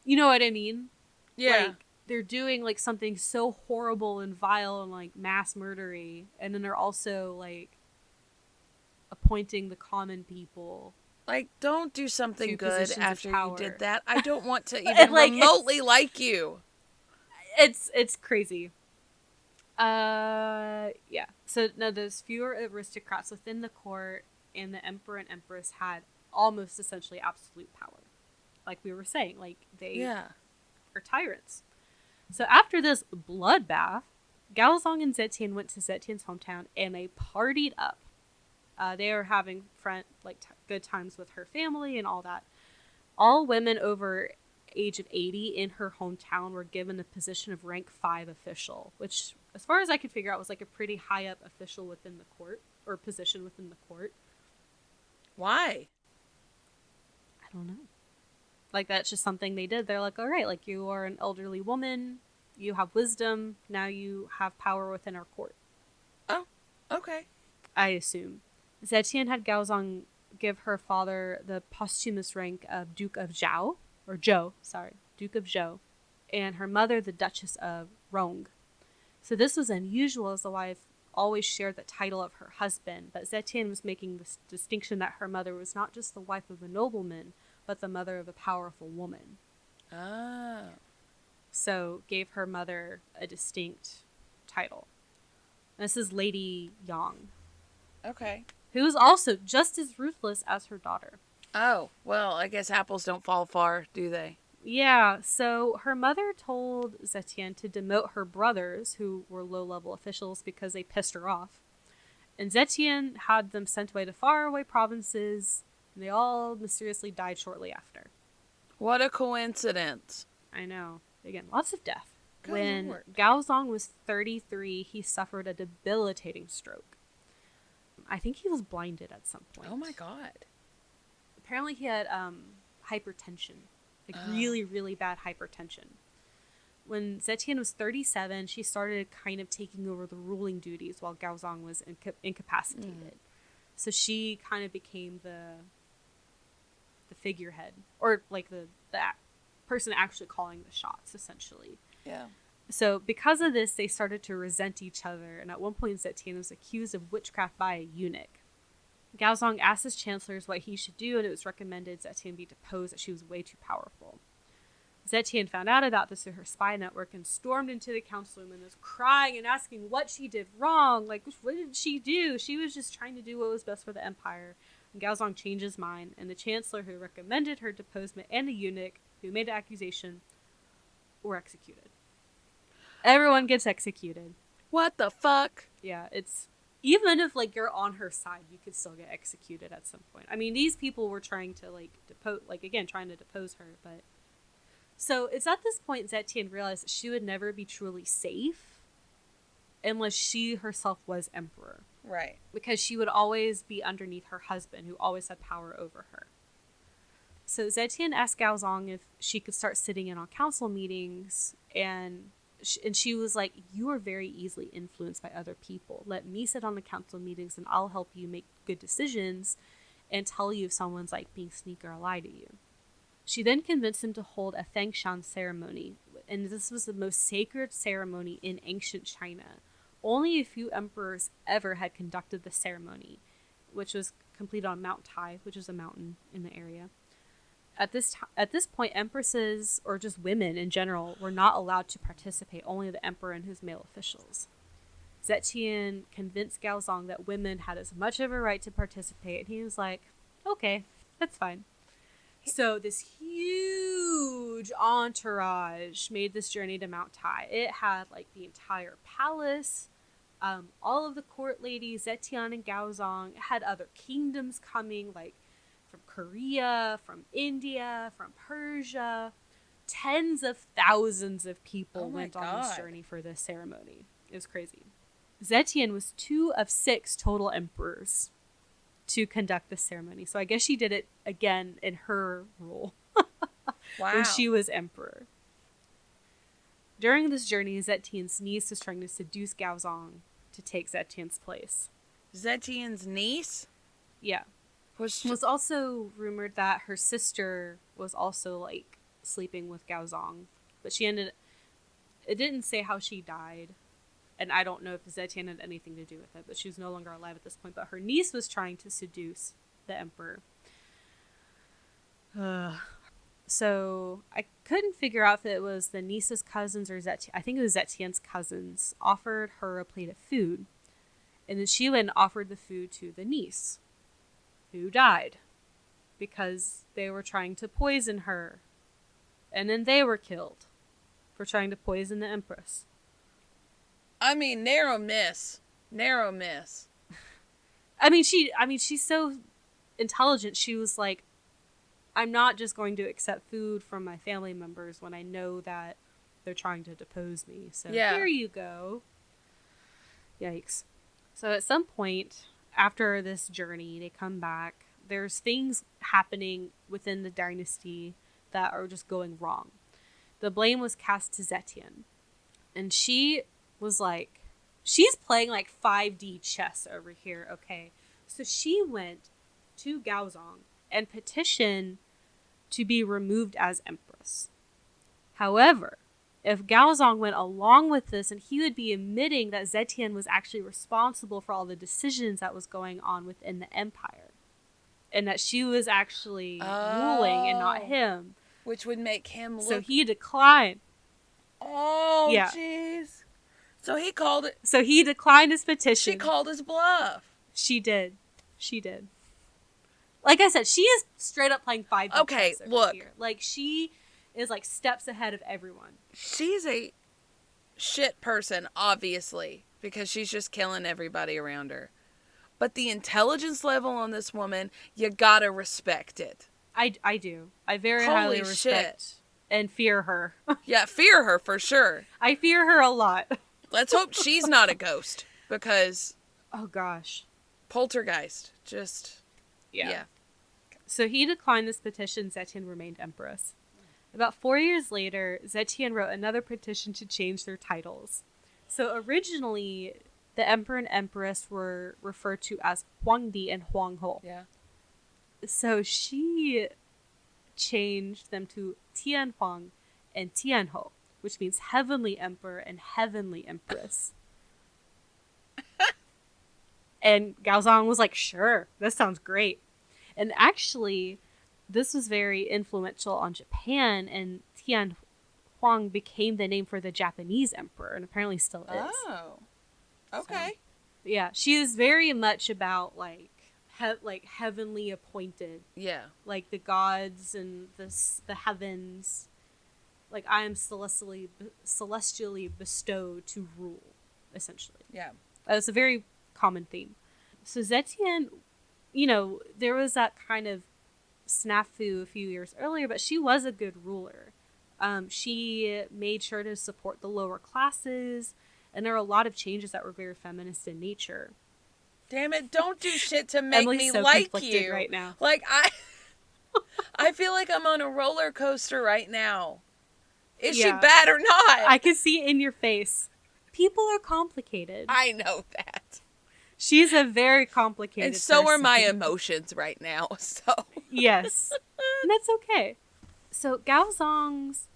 you know what I mean? Yeah. Like, they're doing like something so horrible and vile and like mass murdery, and then they're also like appointing the common people. Like, don't do something good after you did that. I don't want to even like, remotely like you. It's crazy. Yeah. So now there's fewer aristocrats within the court, and the emperor and empress had almost essentially absolute power. Like we were saying, like they are tyrants. So after this bloodbath, Gaozong and Zetian went to Zetian's hometown and they partied up. They were having good times with her family and all that. All women over age of 80 in her hometown were given the position of rank 5 official, which, as far as I could figure out, was like a pretty high up official within the court, or position within the court. Why? I don't know. Like, that's just something they did. They're like, all right, like, you are an elderly woman, you have wisdom, now you have power within our court. Oh, okay. I assume. Zetian had Gaozong give her father the posthumous rank of Duke of Zhou, Duke of Zhou, and her mother the Duchess of Rong. So this was unusual, as the wife always shared the title of her husband, but Zetian was making this distinction that her mother was not just the wife of a nobleman, but the mother of a powerful woman. Oh. So gave her mother a distinct title. And this is Lady Yang. Okay. who was also just as ruthless as her daughter. Oh, well, I guess apples don't fall far, do they? Yeah, so her mother told Zetian to demote her brothers, who were low-level officials, because they pissed her off. And Zetian had them sent away to faraway provinces, and they all mysteriously died shortly after. What a coincidence. I know. Again, lots of death. Good When Lord. Gaozong was 33, he suffered a debilitating stroke. I think he was blinded at some point. Oh my God. Apparently he had hypertension. Like really, really bad hypertension. When Zetian was 37, she started kind of taking over the ruling duties while Gaozong was incapacitated. So she kind of became the figurehead, or like the person actually calling the shots, essentially. Yeah. So because of this, they started to resent each other, and at one point Zetian was accused of witchcraft by a eunuch. Gaozong asked his chancellors what he should do, and it was recommended Zetian be deposed, that she was way too powerful. Zetian found out about this through her spy network and stormed into the council room and was crying and asking what she did wrong. Like, what did she do? She was just trying to do what was best for the empire. And Gaozong changed his mind, and the chancellor who recommended her deposement and the eunuch who made the accusation were executed. Everyone gets executed. What the fuck? Yeah, it's... Even if, like, you're on her side, you could still get executed at some point. I mean, these people were trying to, like, trying to depose her, but... So, it's at this point Zetian realized that she would never be truly safe unless she herself was emperor. Right. Because she would always be underneath her husband, who always had power over her. So, Zetian asked Gaozong if she could start sitting in on council meetings, and she was like, you are very easily influenced by other people. Let me sit on the council meetings and I'll help you make good decisions and tell you if someone's like being sneaky or lie to you. She then convinced him to hold a Fengshan ceremony, and this was the most sacred ceremony in ancient China. Only a few emperors ever had conducted the ceremony, which was completed on Mount Tai, which is a mountain in the area. At this point, empresses, or just women in general, were not allowed to participate, only the emperor and his male officials. Zetian convinced Gaozong that women had as much of a right to participate, and he was like, okay, that's fine. So this huge entourage made this journey to Mount Tai. It had like the entire palace, all of the court ladies, Zetian and Gaozong. It had other kingdoms coming, like from Korea, from India, from Persia. Tens of thousands of people went on this journey for this ceremony. It was crazy. Zetian was 2 of 6 total emperors to conduct the ceremony. So I guess she did it again in her role. Wow. When she was emperor. During this journey, Zetian's niece was trying to seduce Gaozong to take Zetian's place. Zetian's niece? Yeah. It was also rumored that her sister was also like sleeping with Gaozong, but it didn't say how she died, and I don't know if Zetian had anything to do with it, but she was no longer alive at this point. But her niece was trying to seduce the emperor. So I couldn't figure out if it was the niece's cousins or Zetian. I think it was Zetian's cousins offered her a plate of food, and then she went and offered the food to the niece, who died because they were trying to poison her, and then they were killed for trying to poison the empress. I mean, narrow miss. Narrow miss. I mean, she's so intelligent. She was like, I'm not just going to accept food from my family members when I know that they're trying to depose me. So Here you go. Yikes. So at some point after this journey, they come back. There's things happening within the dynasty that are just going wrong. The blame was cast to Zetian. And she was like, she's playing like 5D chess over here, okay? So she went to Gaozong and petitioned to be removed as empress. However, if Gaozong went along with this, and he would be admitting that Zetian was actually responsible for all the decisions that was going on within the empire, and that she was actually ruling and not him. Which would make him look... So he declined. Oh, yeah. Jeez. So he called it... So he declined his petition. She called his bluff. She did. She did. Like I said, she is straight up playing 5D Okay, chess over look. here. Like, she is, like, steps ahead of everyone. She's a shit person, obviously, because she's just killing everybody around her. But the intelligence level on this woman, you gotta respect it. I do. I very Holy highly respect shit. and fear her. Yeah, fear her for sure. I fear her a lot. Let's hope she's not a ghost, because Oh, gosh. poltergeist, just, yeah. So he declined this petition. Zetian remained empress. About 4 years later, Zetian wrote another petition to change their titles. So originally, the emperor and empress were referred to as Huangdi and Huangho. Yeah. So she changed them to Tian Huang and Tianho, which means heavenly emperor and heavenly empress. And Gaozong was like, sure, this sounds great. And actually, this was very influential on Japan, and Tian Huang became the name for the Japanese emperor, and apparently still is. Oh. Okay. So, yeah, she is very much about, like, heavenly appointed. Yeah. Like, the gods and the heavens. Like, I am celestially bestowed to rule, essentially. Yeah. It's a very common theme. So Zetian, you know, there was that kind of snafu a few years earlier, but she was a good ruler. She made sure to support the lower classes, and there were a lot of changes that were very feminist in nature. Damn it, don't do shit to make Emileigh's me so like conflicted you right now. Like, I feel like I'm on a roller coaster right now. Is she bad or not? I can see it in your face. People are complicated. I know that. She's a very complicated And so are person. my emotions right now, so. Yes. And that's okay. So Gaozong's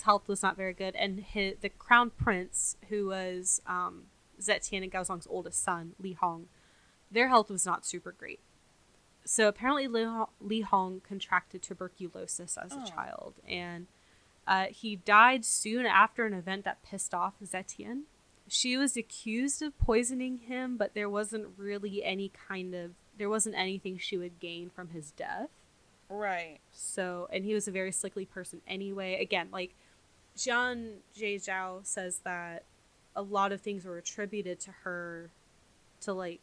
health was not very good, and the crown prince, who was Zetian and Gaozong's oldest son, Li Hong, their health was not super great. So apparently Li Hong contracted tuberculosis as a child, and he died soon after an event that pissed off Zetian. She was accused of poisoning him, but there wasn't anything she would gain from his death. Right. So, and he was a very sickly person anyway. Again, like, Jian Zhejiao says that a lot of things were attributed to her to, like,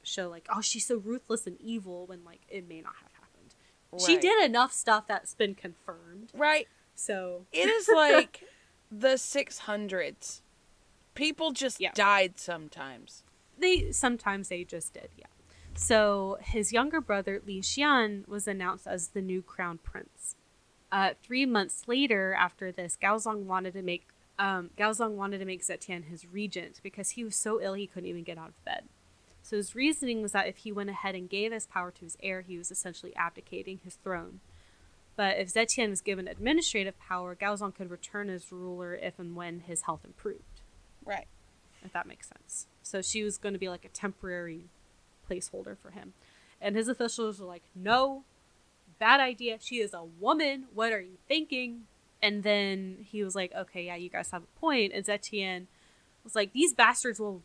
show, like, oh, she's so ruthless and evil, when, like, it may not have happened. Right. She did enough stuff that's been confirmed. Right. So. It is like the 600s. People just died sometimes. Sometimes they just did, yeah. So his younger brother, Li Xian, was announced as the new crown prince. 3 months later, after this, Gaozong wanted to make Zetian his regent because he was so ill he couldn't even get out of bed. So his reasoning was that if he went ahead and gave his power to his heir, he was essentially abdicating his throne. But if Zetian was given administrative power, Gaozong could return as ruler if and when his health improved. Right. If that makes sense. So she was going to be like a temporary placeholder for him. And his officials were like, no, bad idea. She is a woman. What are you thinking? And then he was like, okay, yeah, you guys have a point. And Zetian was like, these bastards will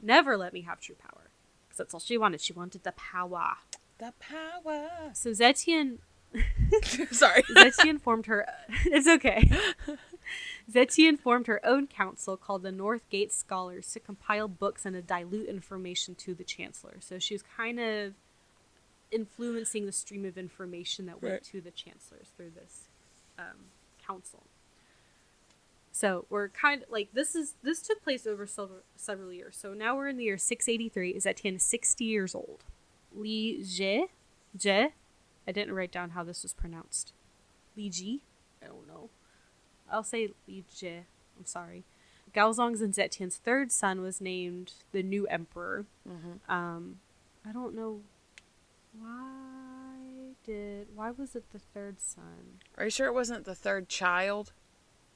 never let me have true power. Because that's all she wanted. She wanted the power. The power. So Zetian... Sorry. Zetian formed her... It's okay. Zetian formed her own council called the North Gate Scholars to compile books and to dilute information to the chancellor. So she was kind of influencing the stream of information that went to the chancellors through this council. So we're kind of like, this took place over several years. So now we're in the year 683. Zetian is 60 years old. Li Jie, I didn't write down how this was pronounced. Li Ji? I don't know. I'll say Li Jie. I'm sorry. Gaozong's and Zetian's third son was named the new emperor. Mm-hmm. I don't know why was it the third son? Are you sure it wasn't the third child?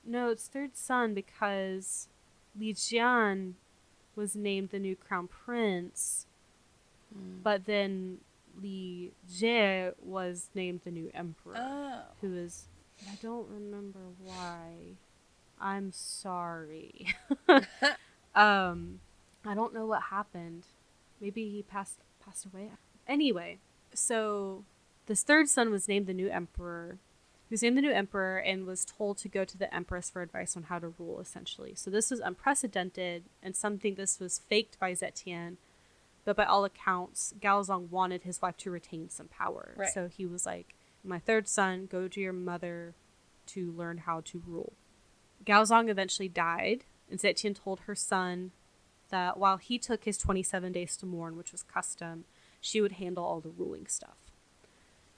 No, it's third son because Li Jian was named the new crown prince, but then Li Jie was named the new emperor, who is... I don't remember why. I'm sorry. I don't know what happened. Maybe he passed away. Anyway, so this third son was named the new emperor. He was named the new emperor and was told to go to the empress for advice on how to rule, essentially. So this was unprecedented and something this was faked by Zetian, but by all accounts, Gaozong wanted his wife to retain some power. Right. So he was like, my third son, go to your mother to learn how to rule. Gaozong eventually died, and Zetian told her son that while he took his 27 days to mourn, which was custom, she would handle all the ruling stuff.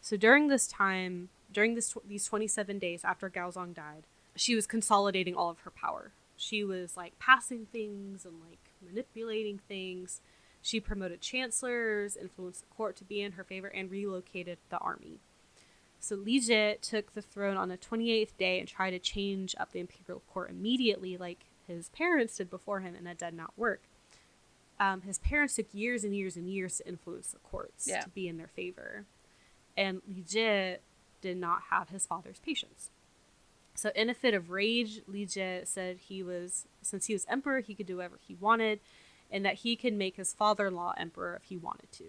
So during this time, these 27 days after Gaozong died, she was consolidating all of her power. She was like passing things and like manipulating things. She promoted chancellors, influenced the court to be in her favor, and relocated the army. So Li Jie took the throne on the 28th day and tried to change up the imperial court immediately like his parents did before him, and that did not work. His parents took years and years and years to influence the courts to be in their favor. And Li Jie did not have his father's patience. So in a fit of rage, Li Jie said since he was emperor, he could do whatever he wanted, and that he could make his father-in-law emperor if he wanted to.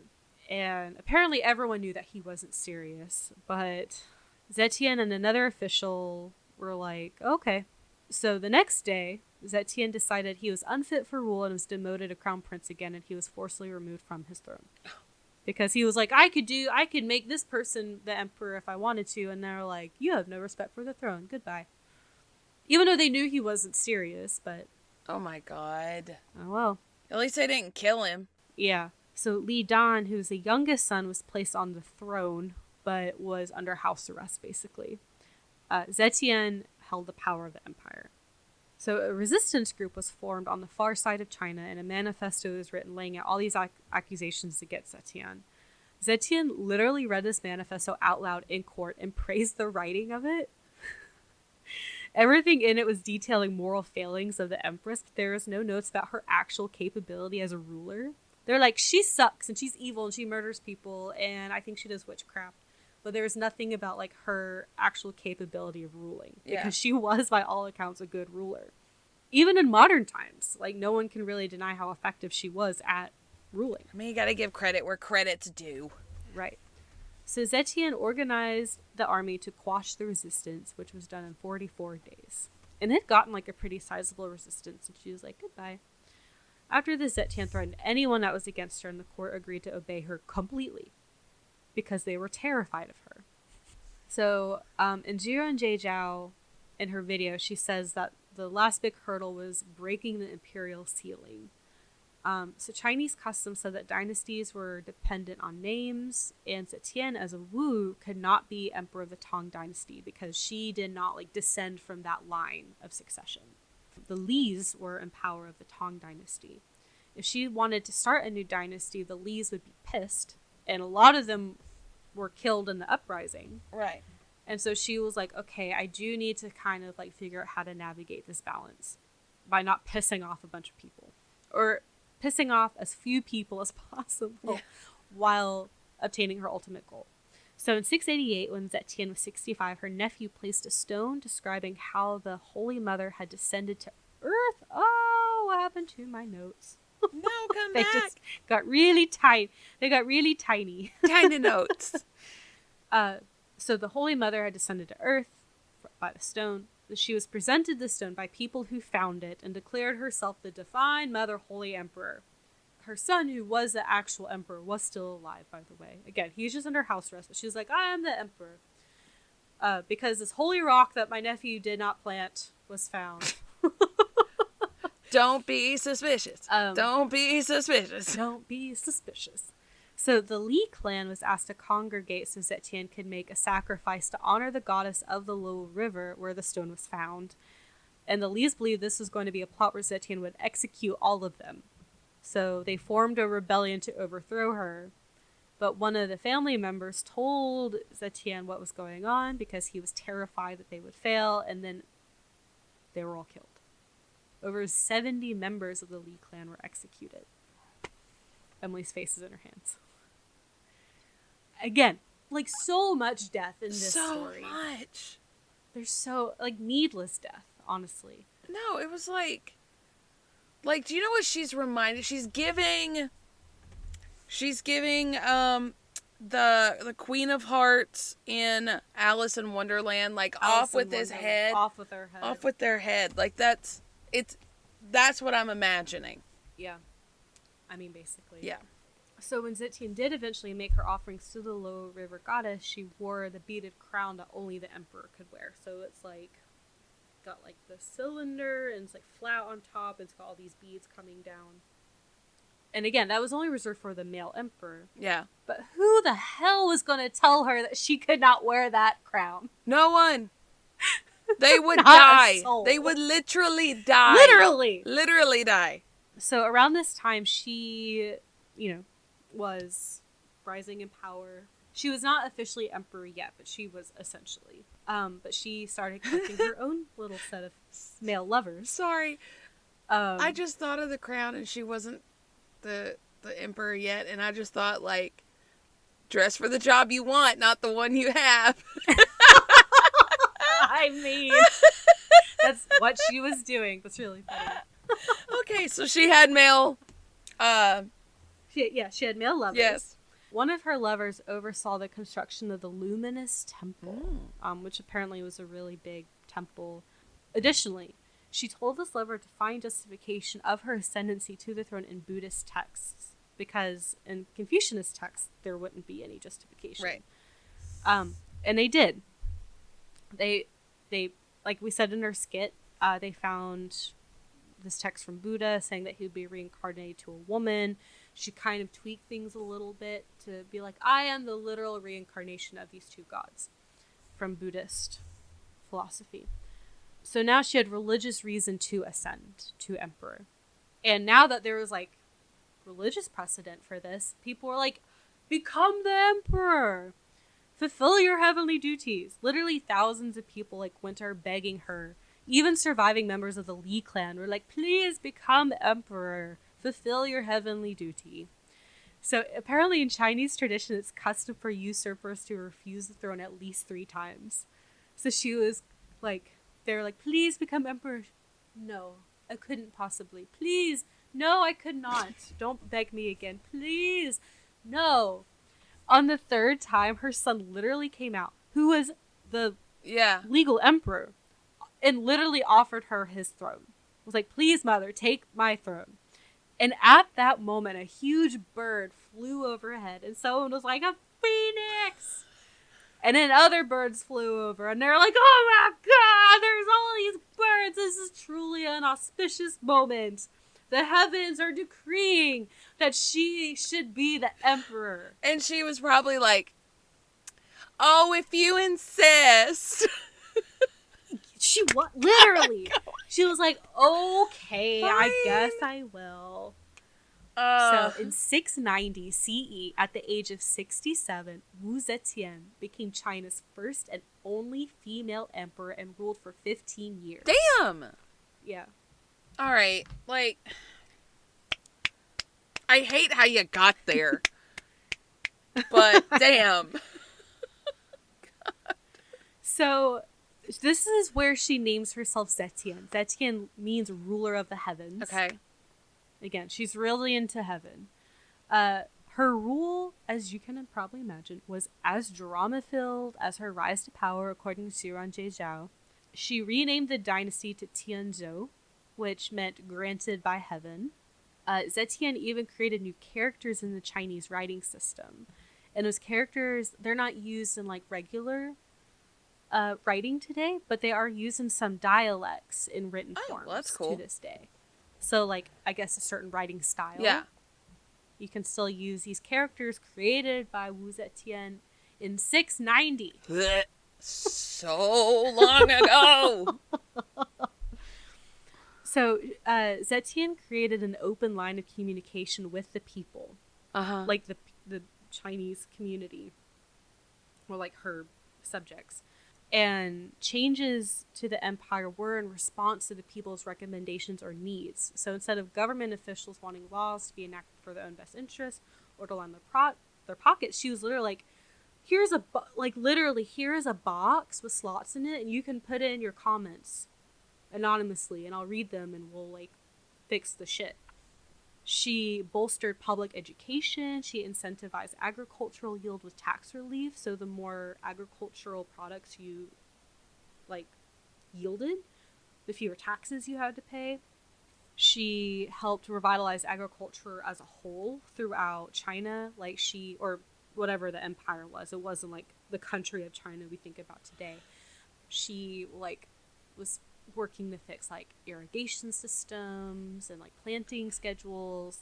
And apparently everyone knew that he wasn't serious, but Zetian and another official were like, okay. So the next day, Zetian decided he was unfit for rule and was demoted to crown prince again, and he was forcibly removed from his throne. Because he was like, I could make this person the emperor if I wanted to, and they're like, you have no respect for the throne, goodbye. Even though they knew he wasn't serious, but... Oh my god. Oh well. At least they didn't kill him. Yeah. So Li Dan, who's the youngest son, was placed on the throne, but was under house arrest, basically. Zetian held the power of the empire. So a resistance group was formed on the far side of China, and a manifesto was written laying out all these accusations against Zetian. Zetian literally read this manifesto out loud in court and praised the writing of it. Everything in it was detailing moral failings of the empress, but there was no notes about her actual capability as a ruler. They're like, she sucks, and she's evil, and she murders people, and I think she does witchcraft. But there was nothing about, like, her actual capability of ruling. Because she was, by all accounts, a good ruler. Even in modern times, like, no one can really deny how effective she was at ruling. I mean, you gotta give credit where credit's due. Right. So Zetian organized the army to quash the resistance, which was done in 44 days. And it had gotten, like, a pretty sizable resistance, and she was like, goodbye. After this, Zetian threatened anyone that was against her, and the court agreed to obey her completely. Because they were terrified of her. So, in Jiren Zhejiao, in her video, she says that the last big hurdle was breaking the imperial ceiling. So Chinese custom said that dynasties were dependent on names, and Zetian, as a Wu, could not be emperor of the Tang dynasty because she did not like descend from that line of succession. The Li's were in power of the Tang dynasty. If she wanted to start a new dynasty, the Li's would be pissed, and a lot of them were killed in the uprising. Right. And so she was like, okay, I do need to kind of like figure out how to navigate this balance by not pissing off a bunch of people. Or pissing off as few people as possible while obtaining her ultimate goal. So in 688, when Zetian was 65, her nephew placed a stone describing how the Holy Mother had descended to Earth. Oh, what happened to my notes? No, come They back. just got really tight. They got really tiny. Tiny notes. So the Holy Mother had descended to Earth by the stone. She was presented the stone by people who found it and declared herself the divine Mother Holy Emperor. Her son, who was the actual emperor, was still alive, by the way. Again, he's just under house arrest, but she was like, I am the emperor. Because this holy rock that my nephew did not plant was found. Don't be suspicious. Don't be suspicious. Don't be suspicious. So the Li clan was asked to congregate so Zetian could make a sacrifice to honor the goddess of the Low River where the stone was found. And the Li's believed this was going to be a plot where Zetian would execute all of them. So they formed a rebellion to overthrow her. But one of the family members told Zetian what was going on because he was terrified that they would fail, and then they were all killed. Over 70 members of the Li clan were executed. Emileigh's face is in her hands. Again, like so much death in this story. So much. There's so, like, needless death, honestly. No, it was like, do you know what she's reminded? She's giving She's giving the Queen of Hearts in Alice in Wonderland, like off with his head. Off with her head. Off with their head. Like that's what I'm imagining. Yeah. I mean, basically. Yeah. So when Zetian did eventually make her offerings to the Low River goddess, she wore the beaded crown that only the emperor could wear. So it's like, got like the cylinder, and it's like flat on top, and it's got all these beads coming down. And again, that was only reserved for the male emperor. Yeah. But who the hell was going to tell her that she could not wear that crown? No one. They would die. They would literally die. Literally die. So around this time, she, was rising in power. She was not officially emperor yet, but she was essentially. But she started collecting her own little set of male lovers. Sorry. I just thought of the crown, and she wasn't the emperor yet, and I just thought, like, dress for the job you want, not the one you have. I mean, that's what she was doing. That's really funny. Okay, so she had male... She had male lovers. Yes. One of her lovers oversaw the construction of the Luminous Temple, which apparently was a really big temple. Additionally, she told this lover to find justification of her ascendancy to the throne in Buddhist texts, because in Confucianist texts, there wouldn't be any justification. Right. And they did. They like we said in our skit, they found this text from Buddha saying that he would be reincarnated to a woman. She kind of tweaked things a little bit to be like, I am the literal reincarnation of these two gods from Buddhist philosophy. So now she had religious reason to ascend to emperor. And now that there was like religious precedent for this, people were like, become the emperor. Fulfill your heavenly duties. Literally thousands of people like went to her begging her. Even surviving members of the Li clan were like, please become emperor. Fulfill your heavenly duty. So apparently in Chinese tradition, it's custom for usurpers to refuse the throne at least 3 times. So she was like, they're like, please become emperor. No, I couldn't possibly. Please. No, I could not. Don't beg me again. Please. No. On the 3rd time, her son literally came out, who was the legal emperor, and literally offered her his throne. Was like, please, mother, take my throne. And at that moment, a huge bird flew overhead, and someone was like, a phoenix! And then other birds flew over, and they're like, oh my god, there's all these birds! This is truly an auspicious moment. The heavens are decreeing that she should be the emperor. And she was probably like, oh, if you insist. She was literally. She was like, okay, fine. I guess I will. So in 690 CE, at the age of 67, Wu Zetian became China's first and only female emperor and ruled for 15 years. Damn! Yeah. All right, like, I hate how you got there. But damn. So this is where she names herself Zetian. Zetian means ruler of the heavens. Okay. Again, she's really into heaven. Her rule, as you can probably imagine, was as drama-filled as her rise to power, according to Xiran Zhejiao. She renamed the dynasty to Tianzhou, which meant granted by heaven. Zetian even created new characters in the Chinese writing system. And those characters, they're not used in like regular writing today, but they are used in some dialects in written forms that's cool. to this day. So, like, I guess a certain writing style. Yeah. You can still use these characters created by Wu Zetian in 690. So long ago! So, Zetian created an open line of communication with the people. Uh-huh. Like the Chinese community. Or, like, her subjects. And changes to the empire were in response to the people's recommendations or needs. So instead of government officials wanting laws to be enacted for their own best interest or to line their pockets, she was literally like, here's a box with slots in it, and you can put in your comments anonymously, and I'll read them, and we'll like fix the shit. She bolstered public education. She incentivized agricultural yield with tax relief. So the more agricultural products you like yielded, the fewer taxes you had to pay. She helped revitalize agriculture as a whole throughout China, like or whatever the empire was. It wasn't like the country of China we think about today. She like was working to fix like irrigation systems and like planting schedules.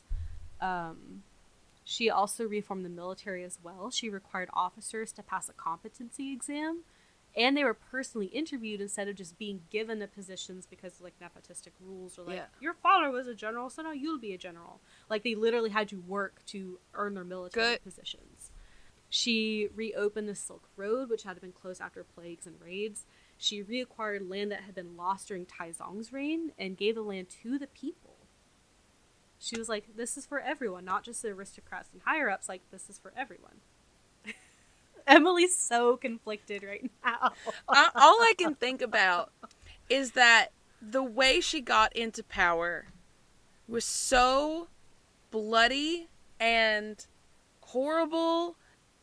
She also reformed the military as well. She required officers to pass a competency exam, and they were personally interviewed instead of just being given the positions because of like nepotistic rules or like your father was a general, so now you'll be a general. Like they literally had to work to earn their military positions. She reopened the Silk Road, which had been closed after plagues and raids. She reacquired land that had been lost during Taizong's reign and gave the land to the people. She was like, this is for everyone, not just the aristocrats and higher-ups. Like, this is for everyone. Emileigh's so conflicted right now. All I can think about is that the way she got into power was so bloody and horrible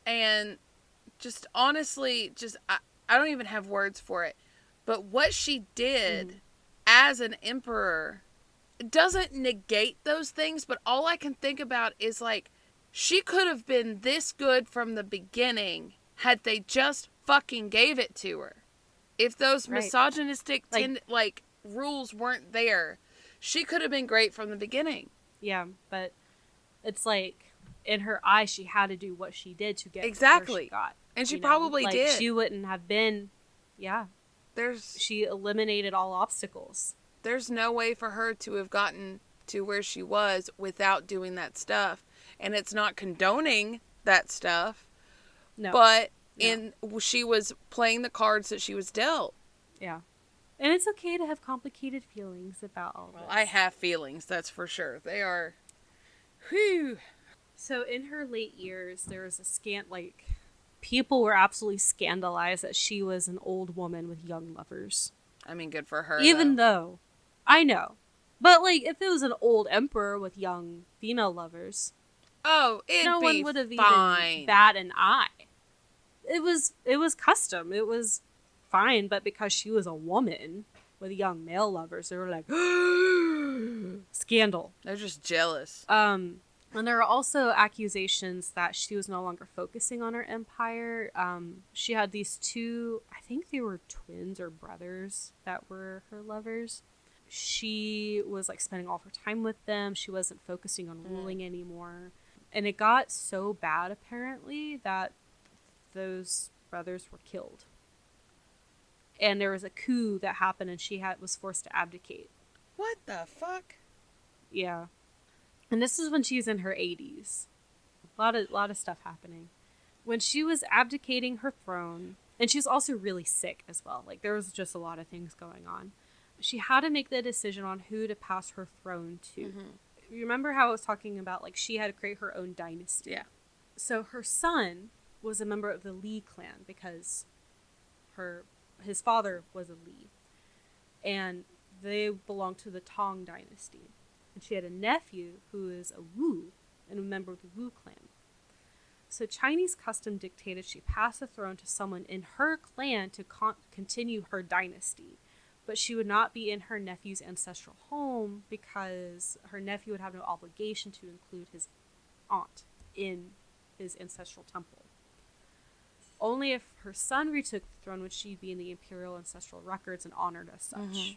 and just honestly, I don't even have words for it. But what she did as an emperor doesn't negate those things, but all I can think about is like, she could have been this good from the beginning had they just fucking gave it to her. If those misogynistic rules weren't there, she could have been great from the beginning. Yeah, but it's like in her eyes she had to do what she did to get exactly where she got. And she probably did. She wouldn't have been she eliminated all obstacles. There's no way for her to have gotten to where she was without doing that stuff. And it's not condoning that stuff. No. But she was playing the cards that she was dealt. Yeah. And it's okay to have complicated feelings about all this. I have feelings, that's for sure. They are... Whew. So in her late years, there was people were absolutely scandalized that she was an old woman with young lovers. I mean, good for her, Even though, I know. But, if it was an old emperor with young female lovers... Oh, no one would have even bat an eye. It was custom. It was fine, but because she was a woman with young male lovers, they were like, scandal. They're just jealous. And there are also accusations that she was no longer focusing on her empire. She had these two, I think they were twins or brothers that were her lovers. She was spending all her time with them. She wasn't focusing on ruling anymore. And it got so bad, apparently, that those brothers were killed. And there was a coup that happened, and she was forced to abdicate. What the fuck? Yeah. And this is when she's in her 80s. A lot of stuff happening. When she was abdicating her throne, and she was also really sick as well. There was just a lot of things going on. She had to make the decision on who to pass her throne to. Mm-hmm. You remember how I was talking about, she had to create her own dynasty? Yeah. So her son was a member of the Li clan because his father was a Li. And they belonged to the Tang dynasty. And she had a nephew who is a Wu and a member of the Wu clan. So Chinese custom dictated she pass the throne to someone in her clan to continue her dynasty. But she would not be in her nephew's ancestral home because her nephew would have no obligation to include his aunt in his ancestral temple. Only if her son retook the throne would she be in the imperial ancestral records and honored as such. Mm-hmm.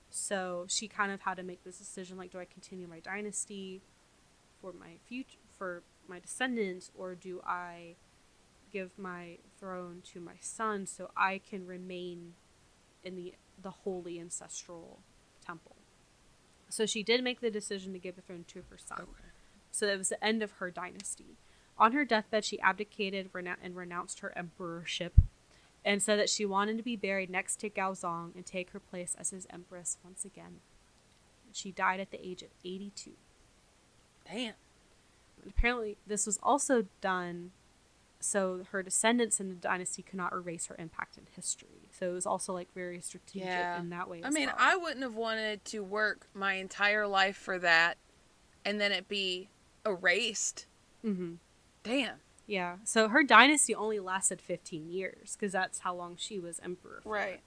So she kind of had to make this decision, do I continue my dynasty for my future, for my descendants, or do I give my throne to my son so I can remain in the holy ancestral temple? So she did make the decision to give the throne to her son. Okay. So it was the end of her dynasty. On her deathbed, she abdicated and renounced her emperorship and said that she wanted to be buried next to Gaozong and take her place as his empress once again. She died at the age of 82. Damn. And apparently, this was also done so her descendants in the dynasty could not erase her impact in history. So it was also very strategic in that way as well. I wouldn't have wanted to work my entire life for that and then it be erased. Mm-hmm. Damn. Yeah. So her dynasty only lasted 15 years because that's how long she was emperor for. Right.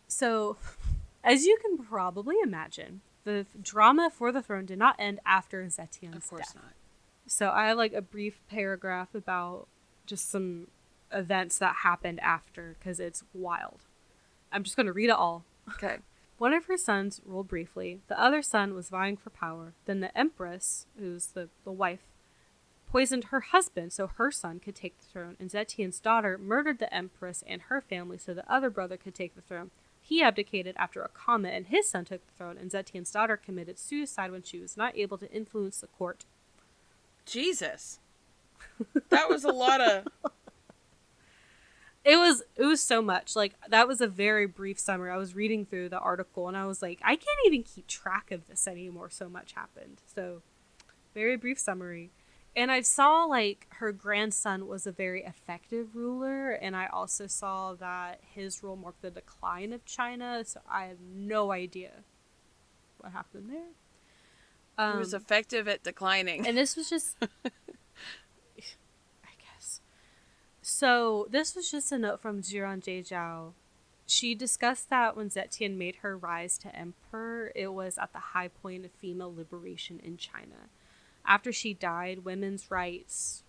So, as you can probably imagine, the drama for the throne did not end after Zetian's Of course death. not. So I have like a brief paragraph about just some events that happened after because it's wild. I'm just going to read it all. Okay. One of her sons ruled briefly. The other son was vying for power. Then the empress, who's the wife, poisoned her husband so her son could take the throne. And Zetian's daughter murdered the empress and her family so the other brother could take the throne. He abdicated after a comet and his son took the throne. And Zetian's daughter committed suicide when she was not able to influence the court. Jesus. That was a lot of... It was so much. Like, that was a very brief summary. I was reading through the article and I was like, I can't even keep track of this anymore. So much happened. So, very brief summary. And I saw, like, her grandson was a very effective ruler. And I also saw that his rule marked the decline of China. So, I have no idea what happened there. He was effective at declining. And this was just... So, this was just a note from Jiran Jiejiao. She discussed that when Zetian made her rise to emperor, it was at the high point of female liberation in China. After she died, women's rights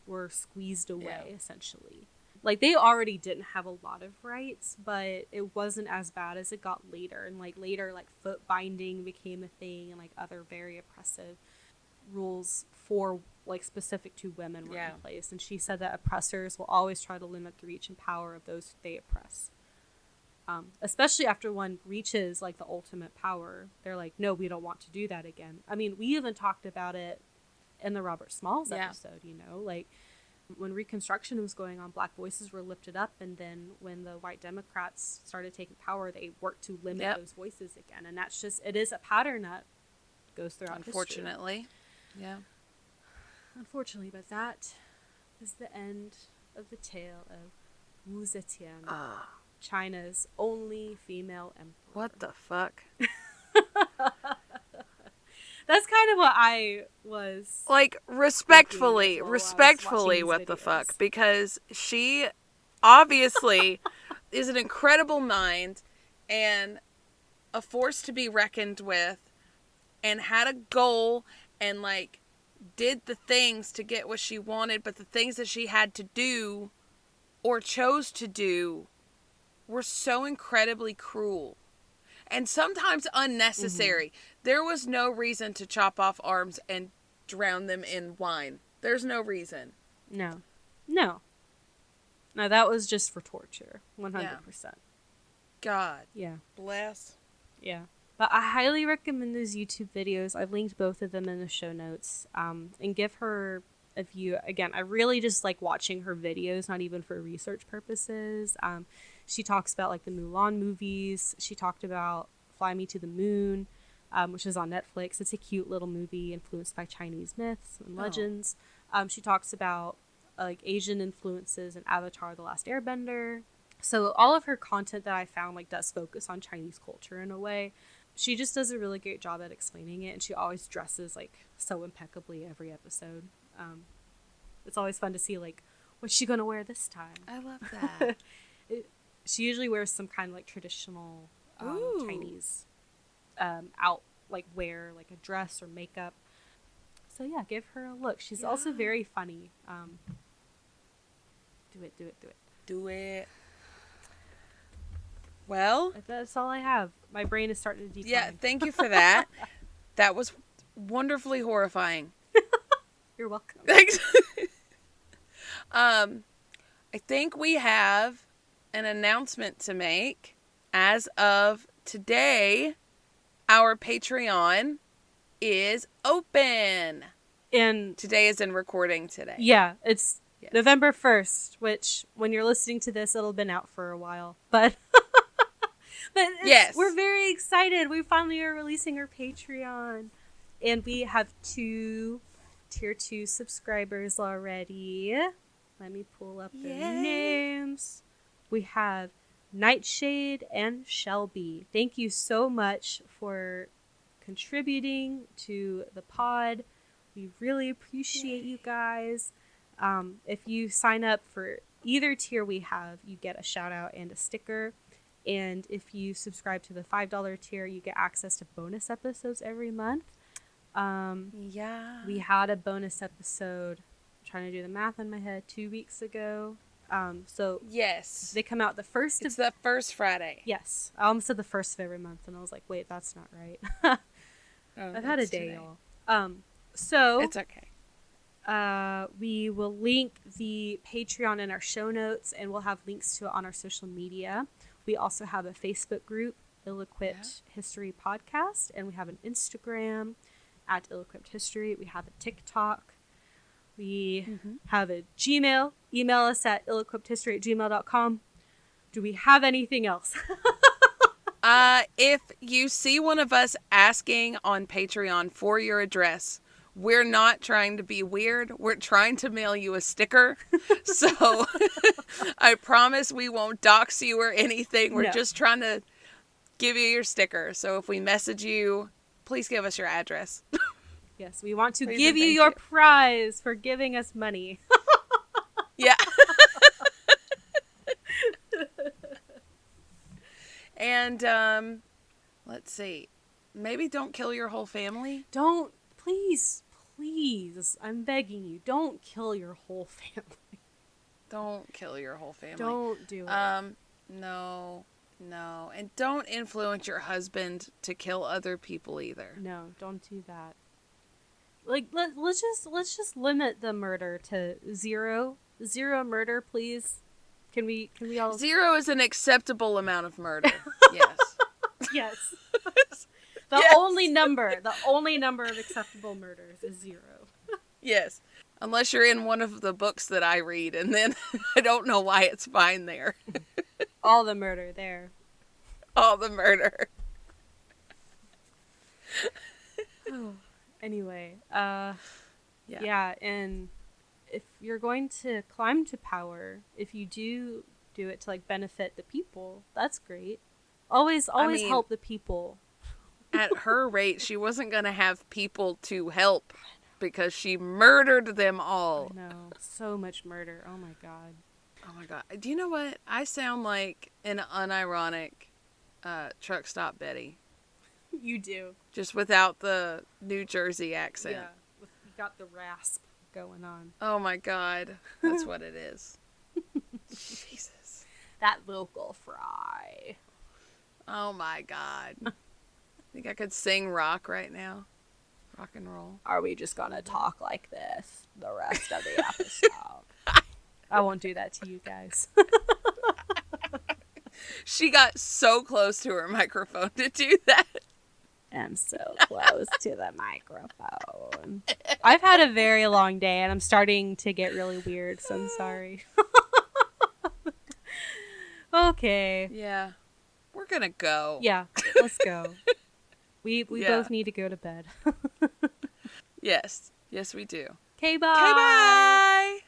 were squeezed away, essentially. Like, they already didn't have a lot of rights, but it wasn't as bad as it got later. And, like, later, like, foot binding became a thing and, like, other very oppressive rules for like specific to women were in place. And she said that oppressors will always try to limit the reach and power of those they oppress, especially after one reaches like the ultimate power. They're like, no, we don't want to do that again. I mean, we even talked about it in the Robert Smalls episode, you know, like when Reconstruction was going on, Black voices were lifted up, and then when the white Democrats started taking power, they worked to limit those voices again. And that's just, it is a pattern that goes throughout unfortunately history. Unfortunately, but that is the end of the tale of Wu Zetian, China's only female emperor. What the fuck? That's kind of what I was... Like, respectfully, what the fuck? Because she obviously is an incredible mind and a force to be reckoned with and had a goal and, like, did the things to get what she wanted, but the things that she had to do or chose to do were so incredibly cruel and sometimes unnecessary. There was no reason to chop off arms and drown them in wine. There's no reason. No, that was just for torture. 100%. God. Yeah. Bless. Yeah. But I highly recommend those YouTube videos. I've linked both of them in the show notes. And give her a view. Again, I really just like watching her videos, not even for research purposes. She talks about like the Mulan movies. She talked about Fly Me to the Moon, which is on Netflix. It's a cute little movie influenced by Chinese myths and legends. She talks about like Asian influences in Avatar: The Last Airbender. So all of her content that I found like does focus on Chinese culture in a way. She just does a really great job at explaining it, and she always dresses like so impeccably every episode. It's always fun to see like what's she gonna wear this time. I love that. She usually wears some kind of like traditional Chinese wear, like a dress or makeup. So yeah, give her a look. She's also very funny. Do it. Well, that's all I have. My brain is starting to decline. Yeah, thank you for that. That was wonderfully horrifying. You're welcome. Thanks. I think we have an announcement to make. As of today, our Patreon is open. And today is in recording today. Yeah, it's November 1st, which when you're listening to this, it'll have been out for a while. But we're very excited. We finally are releasing our Patreon. And we have 2 Tier 2 subscribers already. Let me pull up their names. We have Nightshade and Shelby. Thank you so much for contributing to the pod. We really appreciate you guys. If you sign up for either tier we have, you get a shout out and a sticker. And if you subscribe to the $5 tier, you get access to bonus episodes every month. We had a bonus episode, I'm trying to do the math in my head, 2 weeks ago. So yes, they come out the first. It's the first Friday. Yes, I almost said the first of every month, and I was like, wait, that's not right. I've had a day, y'all. So it's okay. We will link the Patreon in our show notes, and we'll have links to it on our social media. We also have a Facebook group, Ill-Equipped History Podcast, and we have an Instagram at Ill-Equipped History. We have a TikTok. We have a Gmail. Email us at illequippedhistory@gmail.com. Do we have anything else? If you see one of us asking on Patreon for your address, we're not trying to be weird. We're trying to mail you a sticker. So I promise we won't dox you or anything. We're just trying to give you your sticker. So if we message you, please give us your address. Yes, we want to give you your prize for giving us money. Yeah. And let's see. Maybe don't kill your whole family. Don't, please, I'm begging you, don't kill your whole family. Don't kill your whole family. Don't do it. No. And don't influence your husband to kill other people either. No, don't do that. Like, let's just limit the murder to 0 murder, please. Can we all... 0 is an acceptable amount of murder. Yes. Yes. The only number of acceptable murders is 0. Yes. Unless you're in one of the books that I read, and then I don't know why it's fine there. All the murder there. All the murder. Anyway, yeah, and if you're going to climb to power, if you do it to like benefit the people, that's great. Always help the people. At her rate, she wasn't going to have people to help because she murdered them all. I know. So much murder. Oh my god. Oh my god. Do you know what? I sound like an unironic truck stop Betty. You do. Just without the New Jersey accent. Yeah. You got the rasp going on. Oh my god. That's what it is. Jesus. That local fry. Oh my god. I think I could sing rock right now. Rock and roll. Are we just gonna talk like this the rest of the episode? I won't do that to you guys. She got so close to her microphone to do that. I'm so close to the microphone. I've had a very long day and I'm starting to get really weird, so I'm sorry. Okay. Yeah. We're gonna go. Yeah, let's go. We both need to go to bed. Yes. Yes, we do. Okay, bye. Okay, bye.